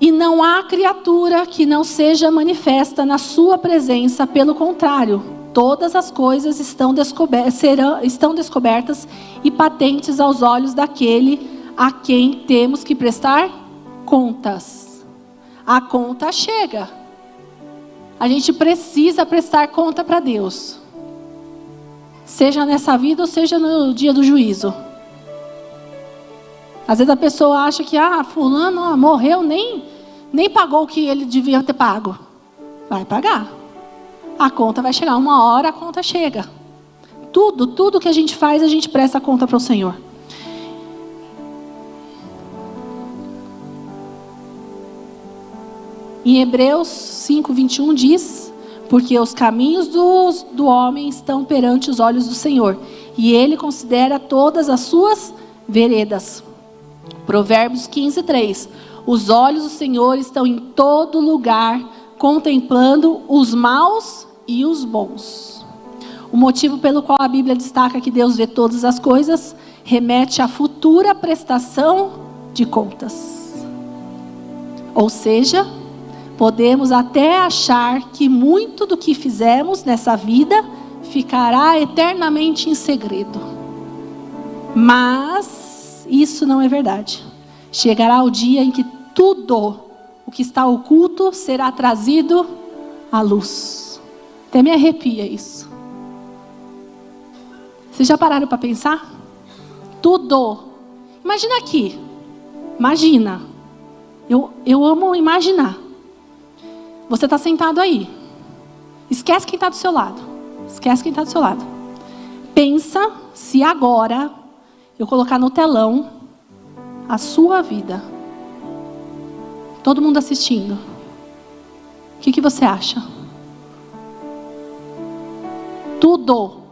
E não há criatura que não seja manifesta na sua presença, pelo contrário, todas as coisas estão descobertas e patentes aos olhos daquele a quem temos que prestar contas. A conta chega. A gente precisa prestar conta para Deus. Seja nessa vida ou seja no dia do juízo. Às vezes a pessoa acha que fulano morreu, nem pagou o que ele devia ter pago. Vai pagar. A conta vai chegar, uma hora a conta chega. Tudo que a gente faz, a gente presta conta para o Senhor. Em Hebreus 5:21 diz: porque os caminhos do homem estão perante os olhos do Senhor, e Ele considera todas as suas veredas. Provérbios 15:3. Os olhos do Senhor estão em todo lugar, contemplando os maus e os bons. O motivo pelo qual a Bíblia destaca que Deus vê todas as coisas remete à futura prestação de contas. Ou seja, podemos até achar que muito do que fizemos nessa vida ficará eternamente em segredo. Mas isso não é verdade. Chegará o dia em que tudo o que está oculto será trazido à luz. Até me arrepia isso. Vocês já pararam para pensar? Tudo. Imagina aqui. Imagina. Eu amo imaginar. Você está sentado aí. Esquece quem está do seu lado. Esquece quem está do seu lado. Pensa se agora eu colocar no telão a sua vida. Todo mundo assistindo. O que você acha? Tudo.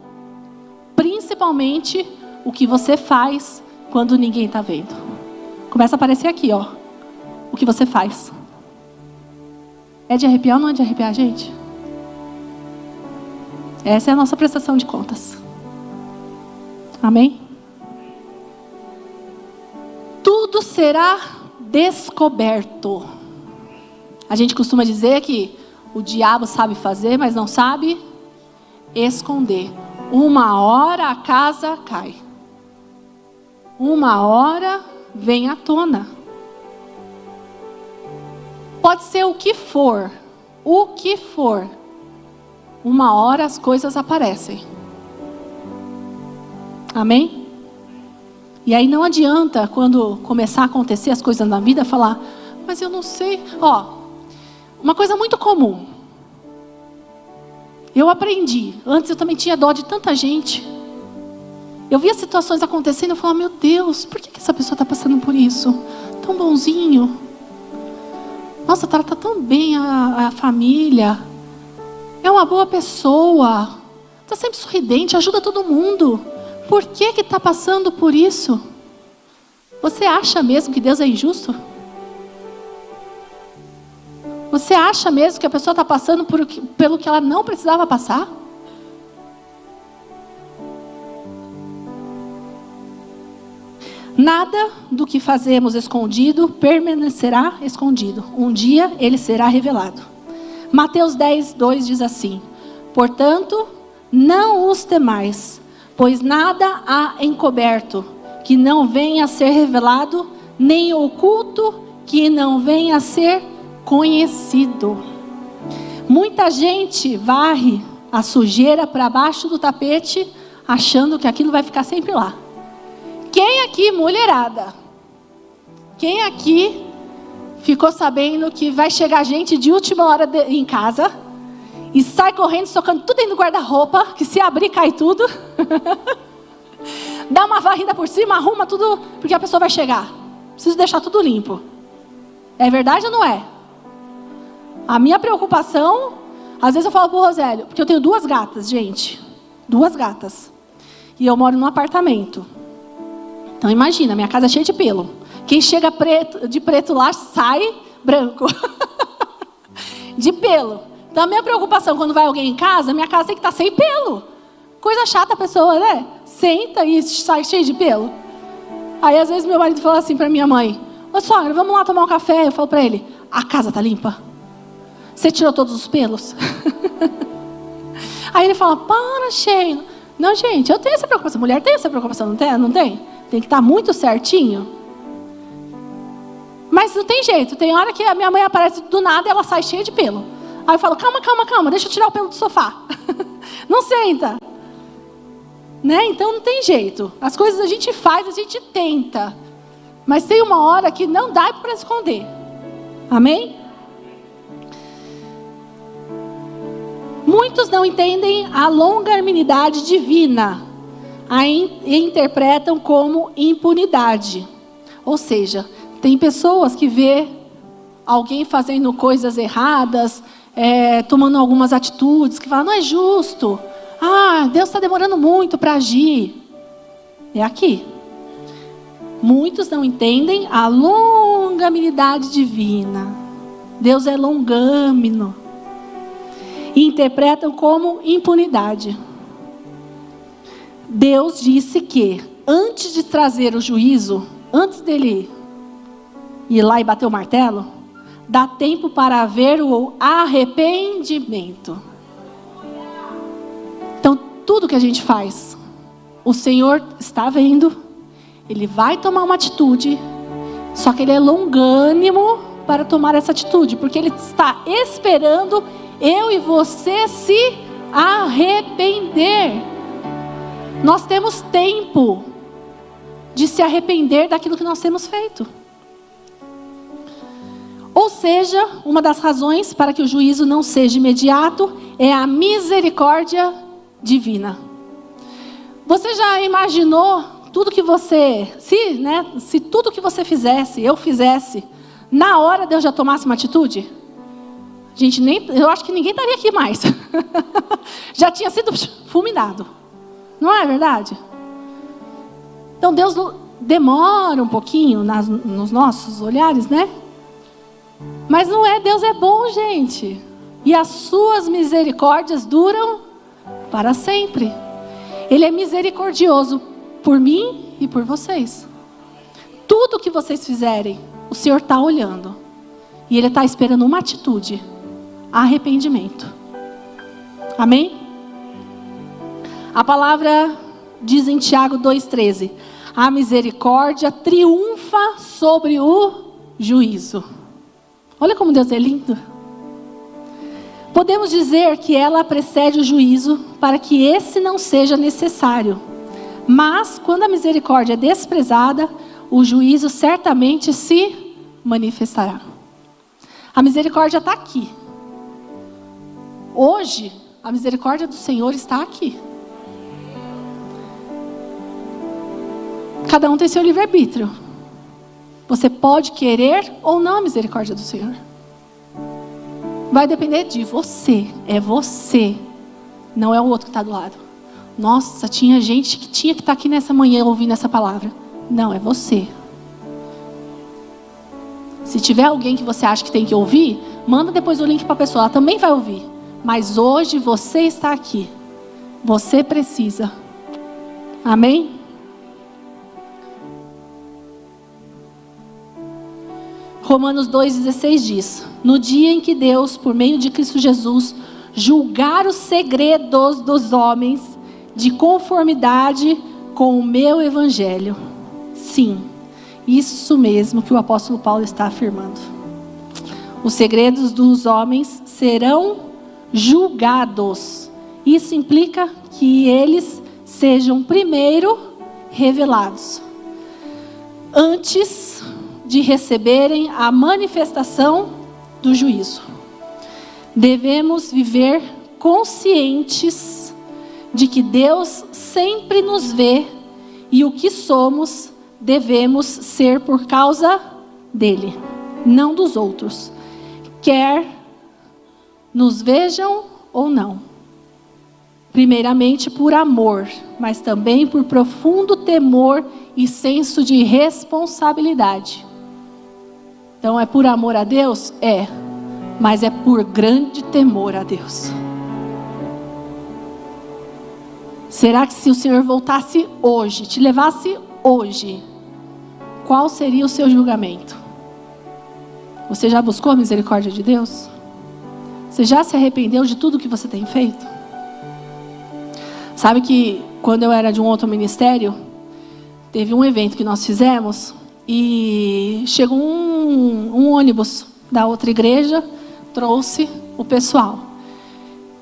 Principalmente o que você faz quando ninguém está vendo. Começa a aparecer aqui, ó. O que você faz. É de arrepiar ou não é de arrepiar, gente? Essa é a nossa prestação de contas. Amém? Tudo será descoberto. A gente costuma dizer que o diabo sabe fazer, mas não sabe esconder. Uma hora a casa cai. Uma hora vem à tona. Pode ser o que for. O que for. Uma hora as coisas aparecem. Amém? E aí não adianta, quando começar a acontecer as coisas na vida, falar, mas eu não sei. Ó, uma coisa muito comum. Eu aprendi. Antes eu também tinha dó de tanta gente. Eu via situações acontecendo e eu falava, meu Deus, por que essa pessoa está passando por isso? Tão bonzinho. Nossa, trata tão bem a família. É uma boa pessoa. Está sempre sorridente, ajuda todo mundo. Por que está passando por isso? Você acha mesmo que Deus é injusto? Você acha mesmo que a pessoa está passando pelo que ela não precisava passar? Nada do que fazemos escondido permanecerá escondido. Um dia ele será revelado. Mateus 10, 2 diz assim: portanto, não os temais, pois nada há encoberto que não venha a ser revelado, nem oculto que não venha a ser conhecido. Muita gente varre a sujeira para baixo do tapete, achando que aquilo vai ficar sempre lá. Quem aqui, mulherada? Quem aqui ficou sabendo que vai chegar gente de última hora em casa e sai correndo, socando tudo dentro do guarda-roupa, que se abrir cai tudo? Dá uma varrida por cima, arruma tudo, porque a pessoa vai chegar. Preciso deixar tudo limpo. É verdade ou não é? A minha preocupação, às vezes eu falo pro Rosélio, porque eu tenho 2 gatas, gente. 2 gatas. E eu moro num apartamento. Então imagina, minha casa é cheia de pelo. Quem chega de preto lá, sai branco. De pelo. Então a minha preocupação quando vai alguém em casa, minha casa tem que estar sem pelo. Coisa chata a pessoa, né? Senta e sai cheio de pelo. Aí às vezes meu marido fala assim para minha mãe: ô sogra, vamos lá tomar um café. Eu falo para ele: a casa tá limpa? Você tirou todos os pelos? Aí ele fala: para, Sheila. Não, gente, eu tenho essa preocupação. Mulher tem essa preocupação, não tem? Não tem? Tem que estar muito certinho. Mas não tem jeito. Tem hora que a minha mãe aparece do nada e ela sai cheia de pelo. Aí eu falo: calma, deixa eu tirar o pelo do sofá. Não senta. Né? Então não tem jeito. As coisas a gente faz, a gente tenta. Mas tem uma hora que não dá para esconder. Amém? Muitos não entendem a longanimidade divina. E interpretam como impunidade. Ou seja, tem pessoas que vê alguém fazendo coisas erradas, tomando algumas atitudes, que falam: não é justo. Ah, Deus está demorando muito para agir. É aqui. Muitos não entendem a longanimidade divina. Deus é longâmino. E interpretam como impunidade. Deus disse que antes de trazer o juízo, antes dele ir lá e bater o martelo, dá tempo para haver o arrependimento. Então, tudo que a gente faz, o Senhor está vendo, Ele vai tomar uma atitude, só que Ele é longânimo para tomar essa atitude, porque Ele está esperando eu e você se arrepender. Nós temos tempo de se arrepender daquilo que nós temos feito. Ou seja, uma das razões para que o juízo não seja imediato é a misericórdia divina. Você já imaginou tudo que você, se tudo que você fizesse, eu fizesse, na hora Deus já tomasse uma atitude? Gente, eu acho que ninguém estaria aqui mais. Já tinha sido fulminado. Não é verdade? Então Deus demora um pouquinho nos nossos olhares, né? Mas não é, Deus é bom, gente. E as suas misericórdias duram para sempre. Ele é misericordioso por mim e por vocês. Tudo que vocês fizerem, o Senhor está olhando. E Ele está esperando uma atitude: arrependimento. Amém? A palavra diz em Tiago 2,13: a misericórdia triunfa sobre o juízo. Olha como Deus é lindo. Podemos dizer que ela precede o juízo para que esse não seja necessário. Mas quando a misericórdia é desprezada, o juízo certamente se manifestará. A misericórdia está aqui. Hoje, a misericórdia do Senhor está aqui. Cada um tem seu livre-arbítrio. Você pode querer ou não a misericórdia do Senhor. Vai depender de você. É você. Não é o outro que está do lado. Nossa, tinha gente que tinha que estar aqui nessa manhã ouvindo essa palavra. Não, é você. Se tiver alguém que você acha que tem que ouvir, manda depois o link para a pessoa. Ela também vai ouvir. Mas hoje você está aqui. Você precisa. Amém? Romanos 2,16 diz: no dia em que Deus, por meio de Cristo Jesus, julgar os segredos dos homens, de conformidade com o meu evangelho. Sim, isso mesmo que o apóstolo Paulo está afirmando. Os segredos dos homens serão julgados. Isso implica que eles sejam primeiro revelados, antes de receberem a manifestação do juízo. Devemos viver conscientes de que Deus sempre nos vê e o que somos devemos ser por causa dele, não dos outros, quer nos vejam ou não. Primeiramente por amor, mas também por profundo temor e senso de responsabilidade. Então é por amor a Deus? É. Mas é por grande temor a Deus. Será que se o Senhor voltasse hoje, te levasse hoje, qual seria o seu julgamento? Você já buscou a misericórdia de Deus? Você já se arrependeu de tudo que você tem feito? Sabe que quando eu era de um outro ministério, teve um evento que nós fizemos e chegou um ônibus da outra igreja, trouxe o pessoal.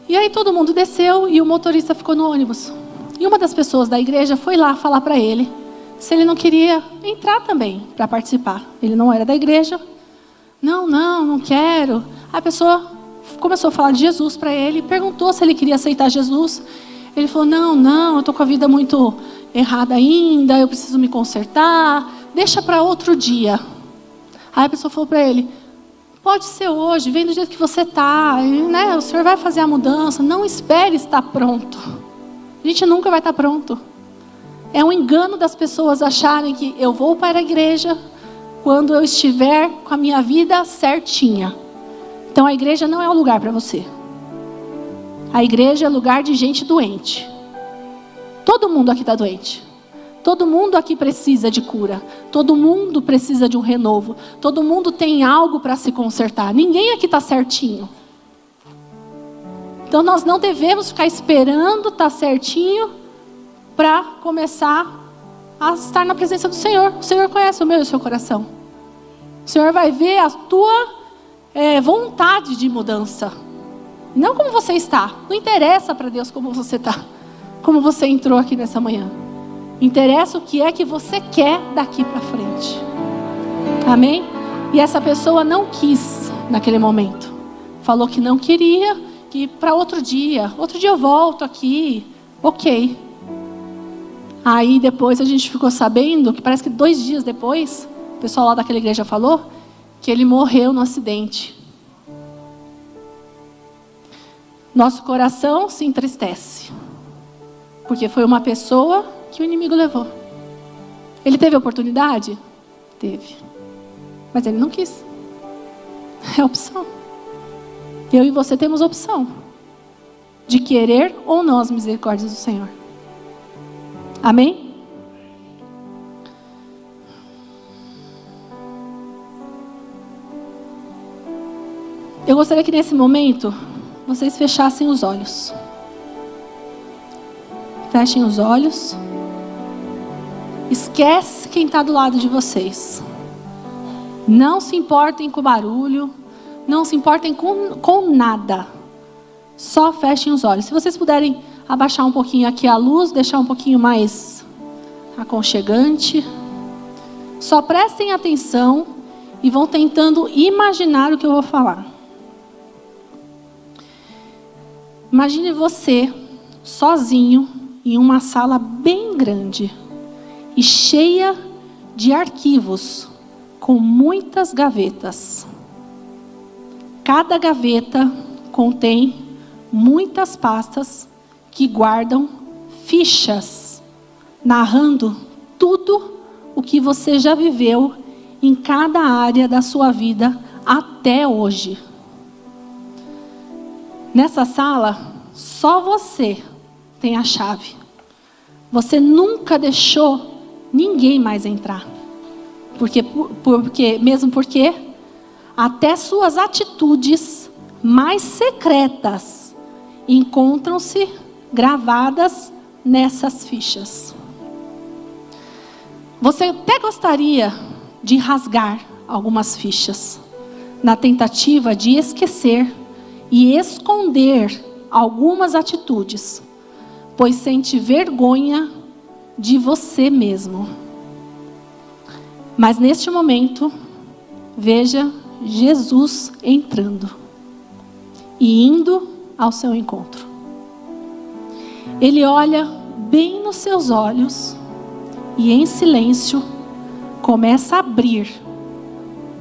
E aí todo mundo desceu e o motorista ficou no ônibus. E uma das pessoas da igreja foi lá falar para ele se ele não queria entrar também para participar. Ele não era da igreja. Não quero. A pessoa começou a falar de Jesus para ele, perguntou se ele queria aceitar Jesus. Ele falou, não, eu estou com a vida muito errada ainda, eu preciso me consertar, deixa para outro dia. Aí a pessoa falou para ele, pode ser hoje, vem do jeito que você está, né? O Senhor vai fazer a mudança, não espere estar pronto. A gente nunca vai estar pronto. É um engano das pessoas acharem que eu vou para a igreja quando eu estiver com a minha vida certinha. Então a igreja não é um lugar para você. A igreja é lugar de gente doente. Todo mundo aqui está doente. Todo mundo aqui precisa de cura. Todo mundo precisa de um renovo. Todo mundo tem algo para se consertar. Ninguém aqui está certinho. Então nós não devemos ficar esperando estar certinho para começar a estar na presença do Senhor. O Senhor conhece o meu e o seu coração. O O Senhor vai ver a tua vontade de mudança. Não como você está. Não interessa para Deus como você está. Como você entrou aqui nessa manhã. Interessa o que é que você quer daqui para frente. Amém? E essa pessoa não quis naquele momento. Falou que não queria, que para outro dia eu volto aqui. Ok. Aí depois a gente ficou sabendo que parece que 2 dias depois, o pessoal lá daquela igreja falou que ele morreu no acidente. Nosso coração se entristece. Porque foi uma pessoa que o inimigo levou. Ele teve oportunidade? Teve. Mas ele não quis. É opção. Eu e você temos opção de querer ou não as misericórdias do Senhor. Amém? Eu gostaria que nesse momento vocês fechassem os olhos. Fechem os olhos. Esquece quem está do lado de vocês. Não se importem com o barulho. Não se importem com nada. Só fechem os olhos. Se vocês puderem abaixar um pouquinho aqui a luz, deixar um pouquinho mais aconchegante. Só prestem atenção e vão tentando imaginar o que eu vou falar. Imagine você sozinho em uma sala bem grande e cheia de arquivos com muitas gavetas. Cada gaveta contém muitas pastas que guardam fichas, narrando tudo o que você já viveu em cada área da sua vida até hoje. Nessa sala, só você tem a chave. Você nunca deixou ninguém mais entrar. Mesmo porque até suas atitudes mais secretas encontram-se gravadas nessas fichas. Você até gostaria de rasgar algumas fichas, na tentativa de esquecer e esconder algumas atitudes, pois sente vergonha de você mesmo. Mas neste momento, veja Jesus entrando e indo ao seu encontro. Ele olha bem nos seus olhos e em silêncio começa a abrir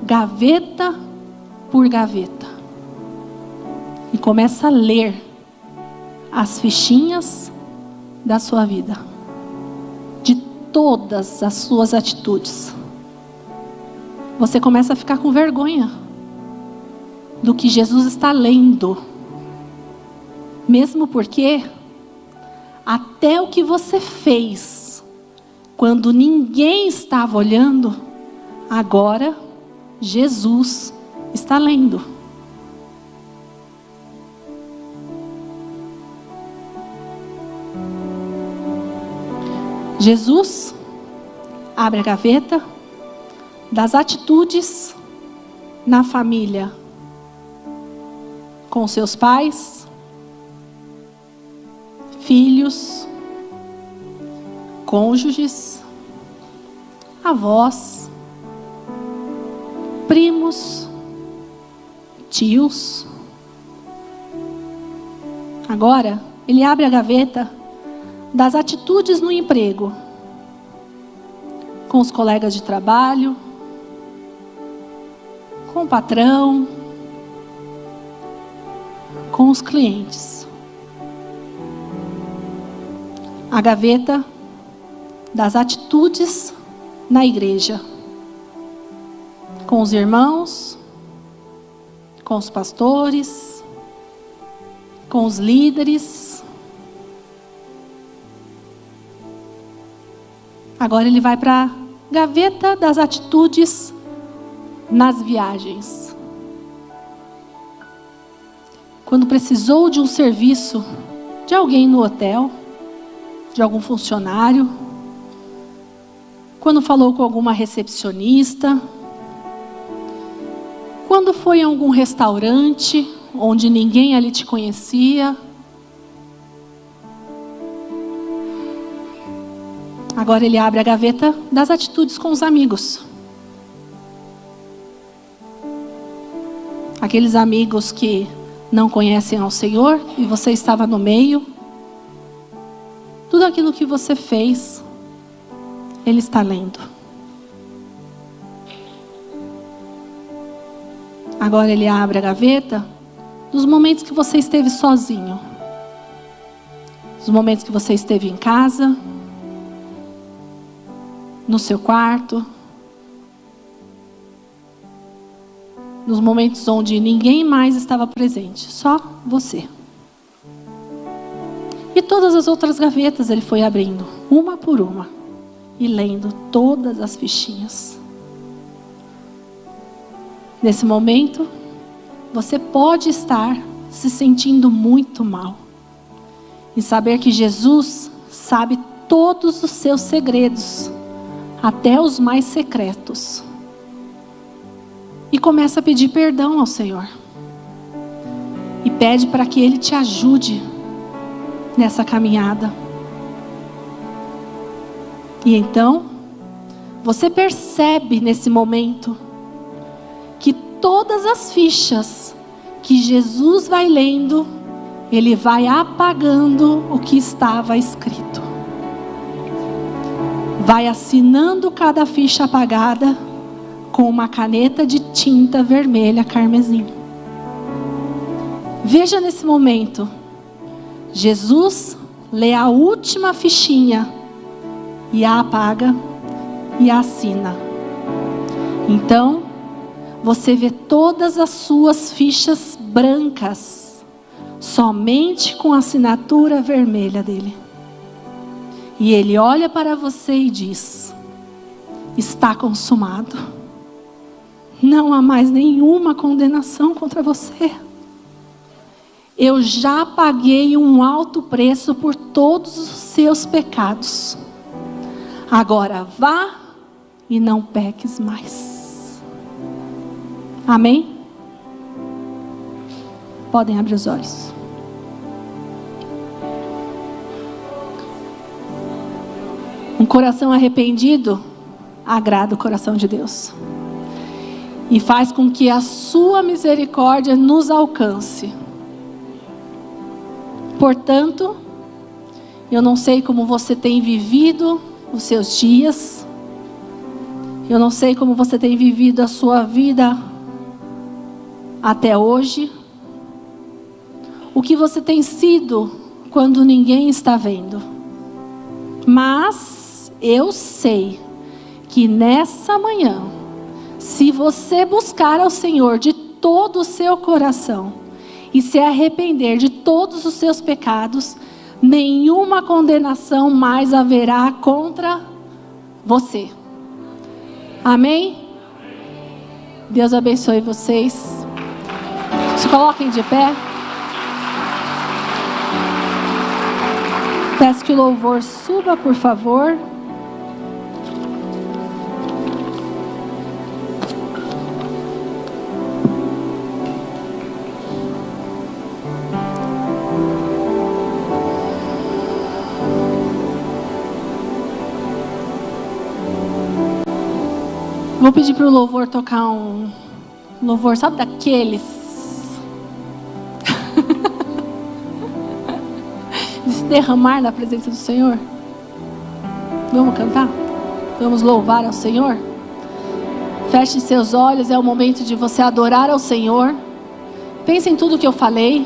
gaveta por gaveta e começa a ler as fichinhas da sua vida, de todas as suas atitudes. Você começa a ficar com vergonha do que Jesus está lendo, mesmo porque até o que você fez quando ninguém estava olhando, agora Jesus está lendo. Jesus abre a gaveta das atitudes na família, com seus pais, filhos, cônjuges, avós, primos, tios. Agora, ele abre a gaveta das atitudes no emprego, com os colegas de trabalho, com o patrão, com os clientes. A gaveta das atitudes na igreja, com os irmãos, com os pastores, com os líderes. Agora ele vai para a gaveta das atitudes nas viagens. Quando precisou de um serviço de alguém no hotel, de algum funcionário, quando falou com alguma recepcionista, Quando foi em algum restaurante onde ninguém ali te conhecia? Agora ele abre a gaveta das atitudes com os amigos. Aqueles amigos que não conhecem ao Senhor e você estava no meio. Tudo aquilo que você fez, Ele está lendo. Agora Ele abre a gaveta dos momentos que você esteve sozinho. Dos momentos que você esteve em casa, no seu quarto, nos momentos onde ninguém mais estava presente, só você. E todas as outras gavetas Ele foi abrindo, uma por uma, e lendo todas as fichinhas. Nesse momento, você pode estar se sentindo muito mal, e saber que Jesus sabe todos os seus segredos, até os mais secretos. E começa a pedir perdão ao Senhor. E pede para que Ele te ajude nessa caminhada. E então, você percebe nesse momento que todas as fichas que Jesus vai lendo, Ele vai apagando o que estava escrito. Vai assinando cada ficha apagada com uma caneta de tinta vermelha carmesim. Veja nesse momento, Jesus lê a última fichinha e a apaga e a assina. Então, você vê todas as suas fichas brancas, somente com a assinatura vermelha dele. E Ele olha para você e diz: está consumado. Não há mais nenhuma condenação contra você. Eu já paguei um alto preço por todos os seus pecados. Agora vá e não peques mais. Amém? Podem abrir os olhos. Um coração arrependido agrada o coração de Deus. E faz com que a sua misericórdia nos alcance. Portanto, eu não sei como você tem vivido os seus dias. Eu não sei como você tem vivido a sua vida até hoje. O que você tem sido quando ninguém está vendo. Mas eu sei que nessa manhã, se você buscar ao Senhor de todo o seu coração e se arrepender de todos os seus pecados, nenhuma condenação mais haverá contra você. Amém? Deus abençoe vocês. Se coloquem de pé. Peço que o louvor suba, por favor. Vou pedir para o louvor tocar um louvor, sabe daqueles? De se derramar na presença do Senhor. Vamos cantar? Vamos louvar ao Senhor? Feche seus olhos, é o momento de você adorar ao Senhor. Pense em tudo que eu falei.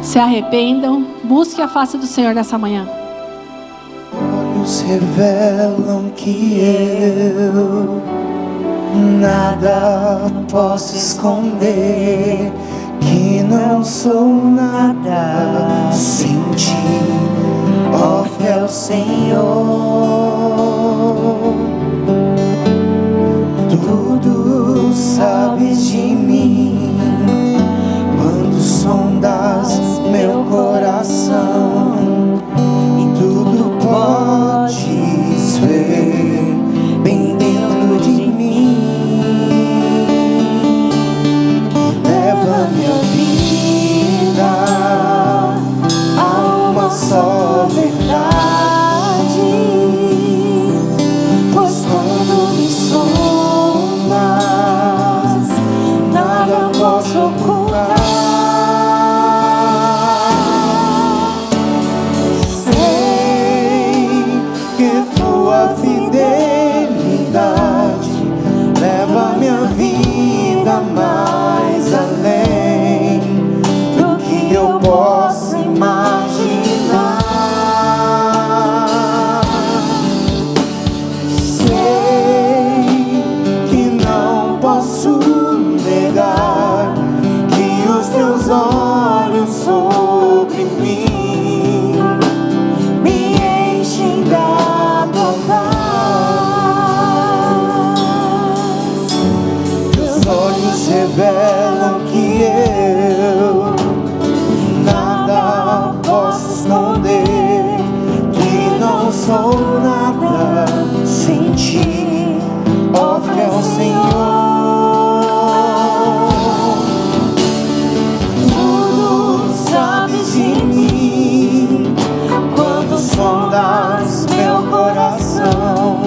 Se arrependam, busque a face do Senhor nessa manhã. Revelam que eu nada posso esconder, que não sou nada sem ti, ó fiel Senhor. Tudo sabes de mim, quando sondas meu coração, e tudo podes ver bem dentro de mim. revelam que eu nada posso esconder, que não sou nada sem ti, ó fiel Senhor. Tudo sabes de mim, quando sondas meu coração,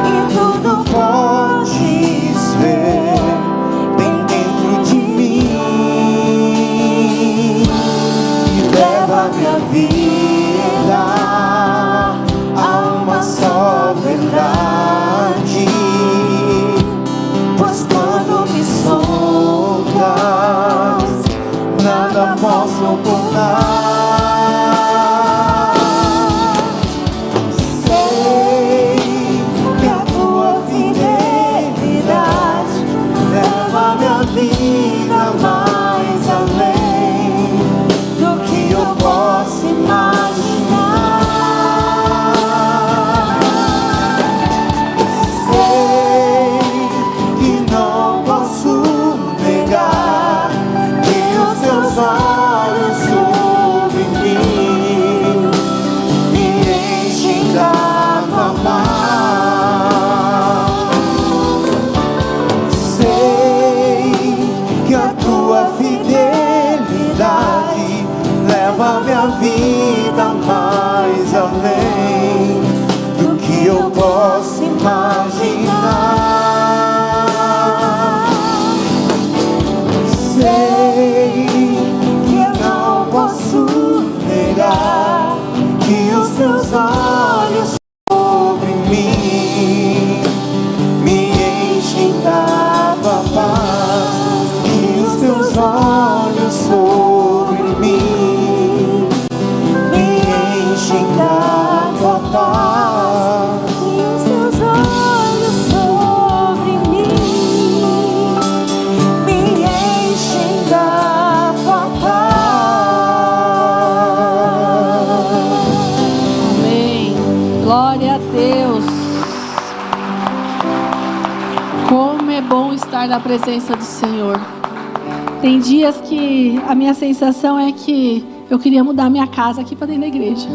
e tudo podes ver bem dentro de mim. E leva minha vida a uma só verdade, pois quando me sondas, nada posso ocultar. Sei que a tua fidelidade leva minha vida mais além do que eu posso imaginar. Sei que não posso negar que os teus olhos sobre mim me enchem da tua paz. Sei que a tua fidelidade leva minha vida mais além do que eu posso imaginar. Sei que eu não posso negar que os teus olhos sobre mim me enchem da tua paz. Que os teus olhos sobre mim me enchem da tua paz. Que os teus olhos sobre mim me enchem da tua paz. Amém. Glória a Deus. Como é bom estar na presença do Senhor. Tem dias que a minha sensação é que eu queria mudar minha casa aqui para dentro da igreja.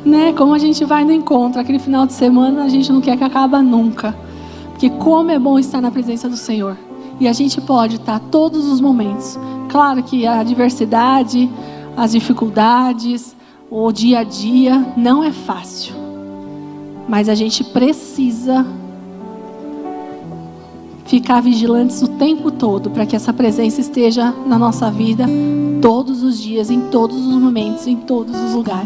Né? Como a gente vai no encontro, aquele final de semana a gente não quer que acabe nunca. Porque como é bom estar na presença do Senhor. E a gente pode estar todos os momentos. Claro que a adversidade, as dificuldades, o dia a dia não é fácil. Mas a gente precisa ficar vigilantes o tempo todo para que essa presença esteja na nossa vida todos os dias, em todos os momentos, em todos os lugares.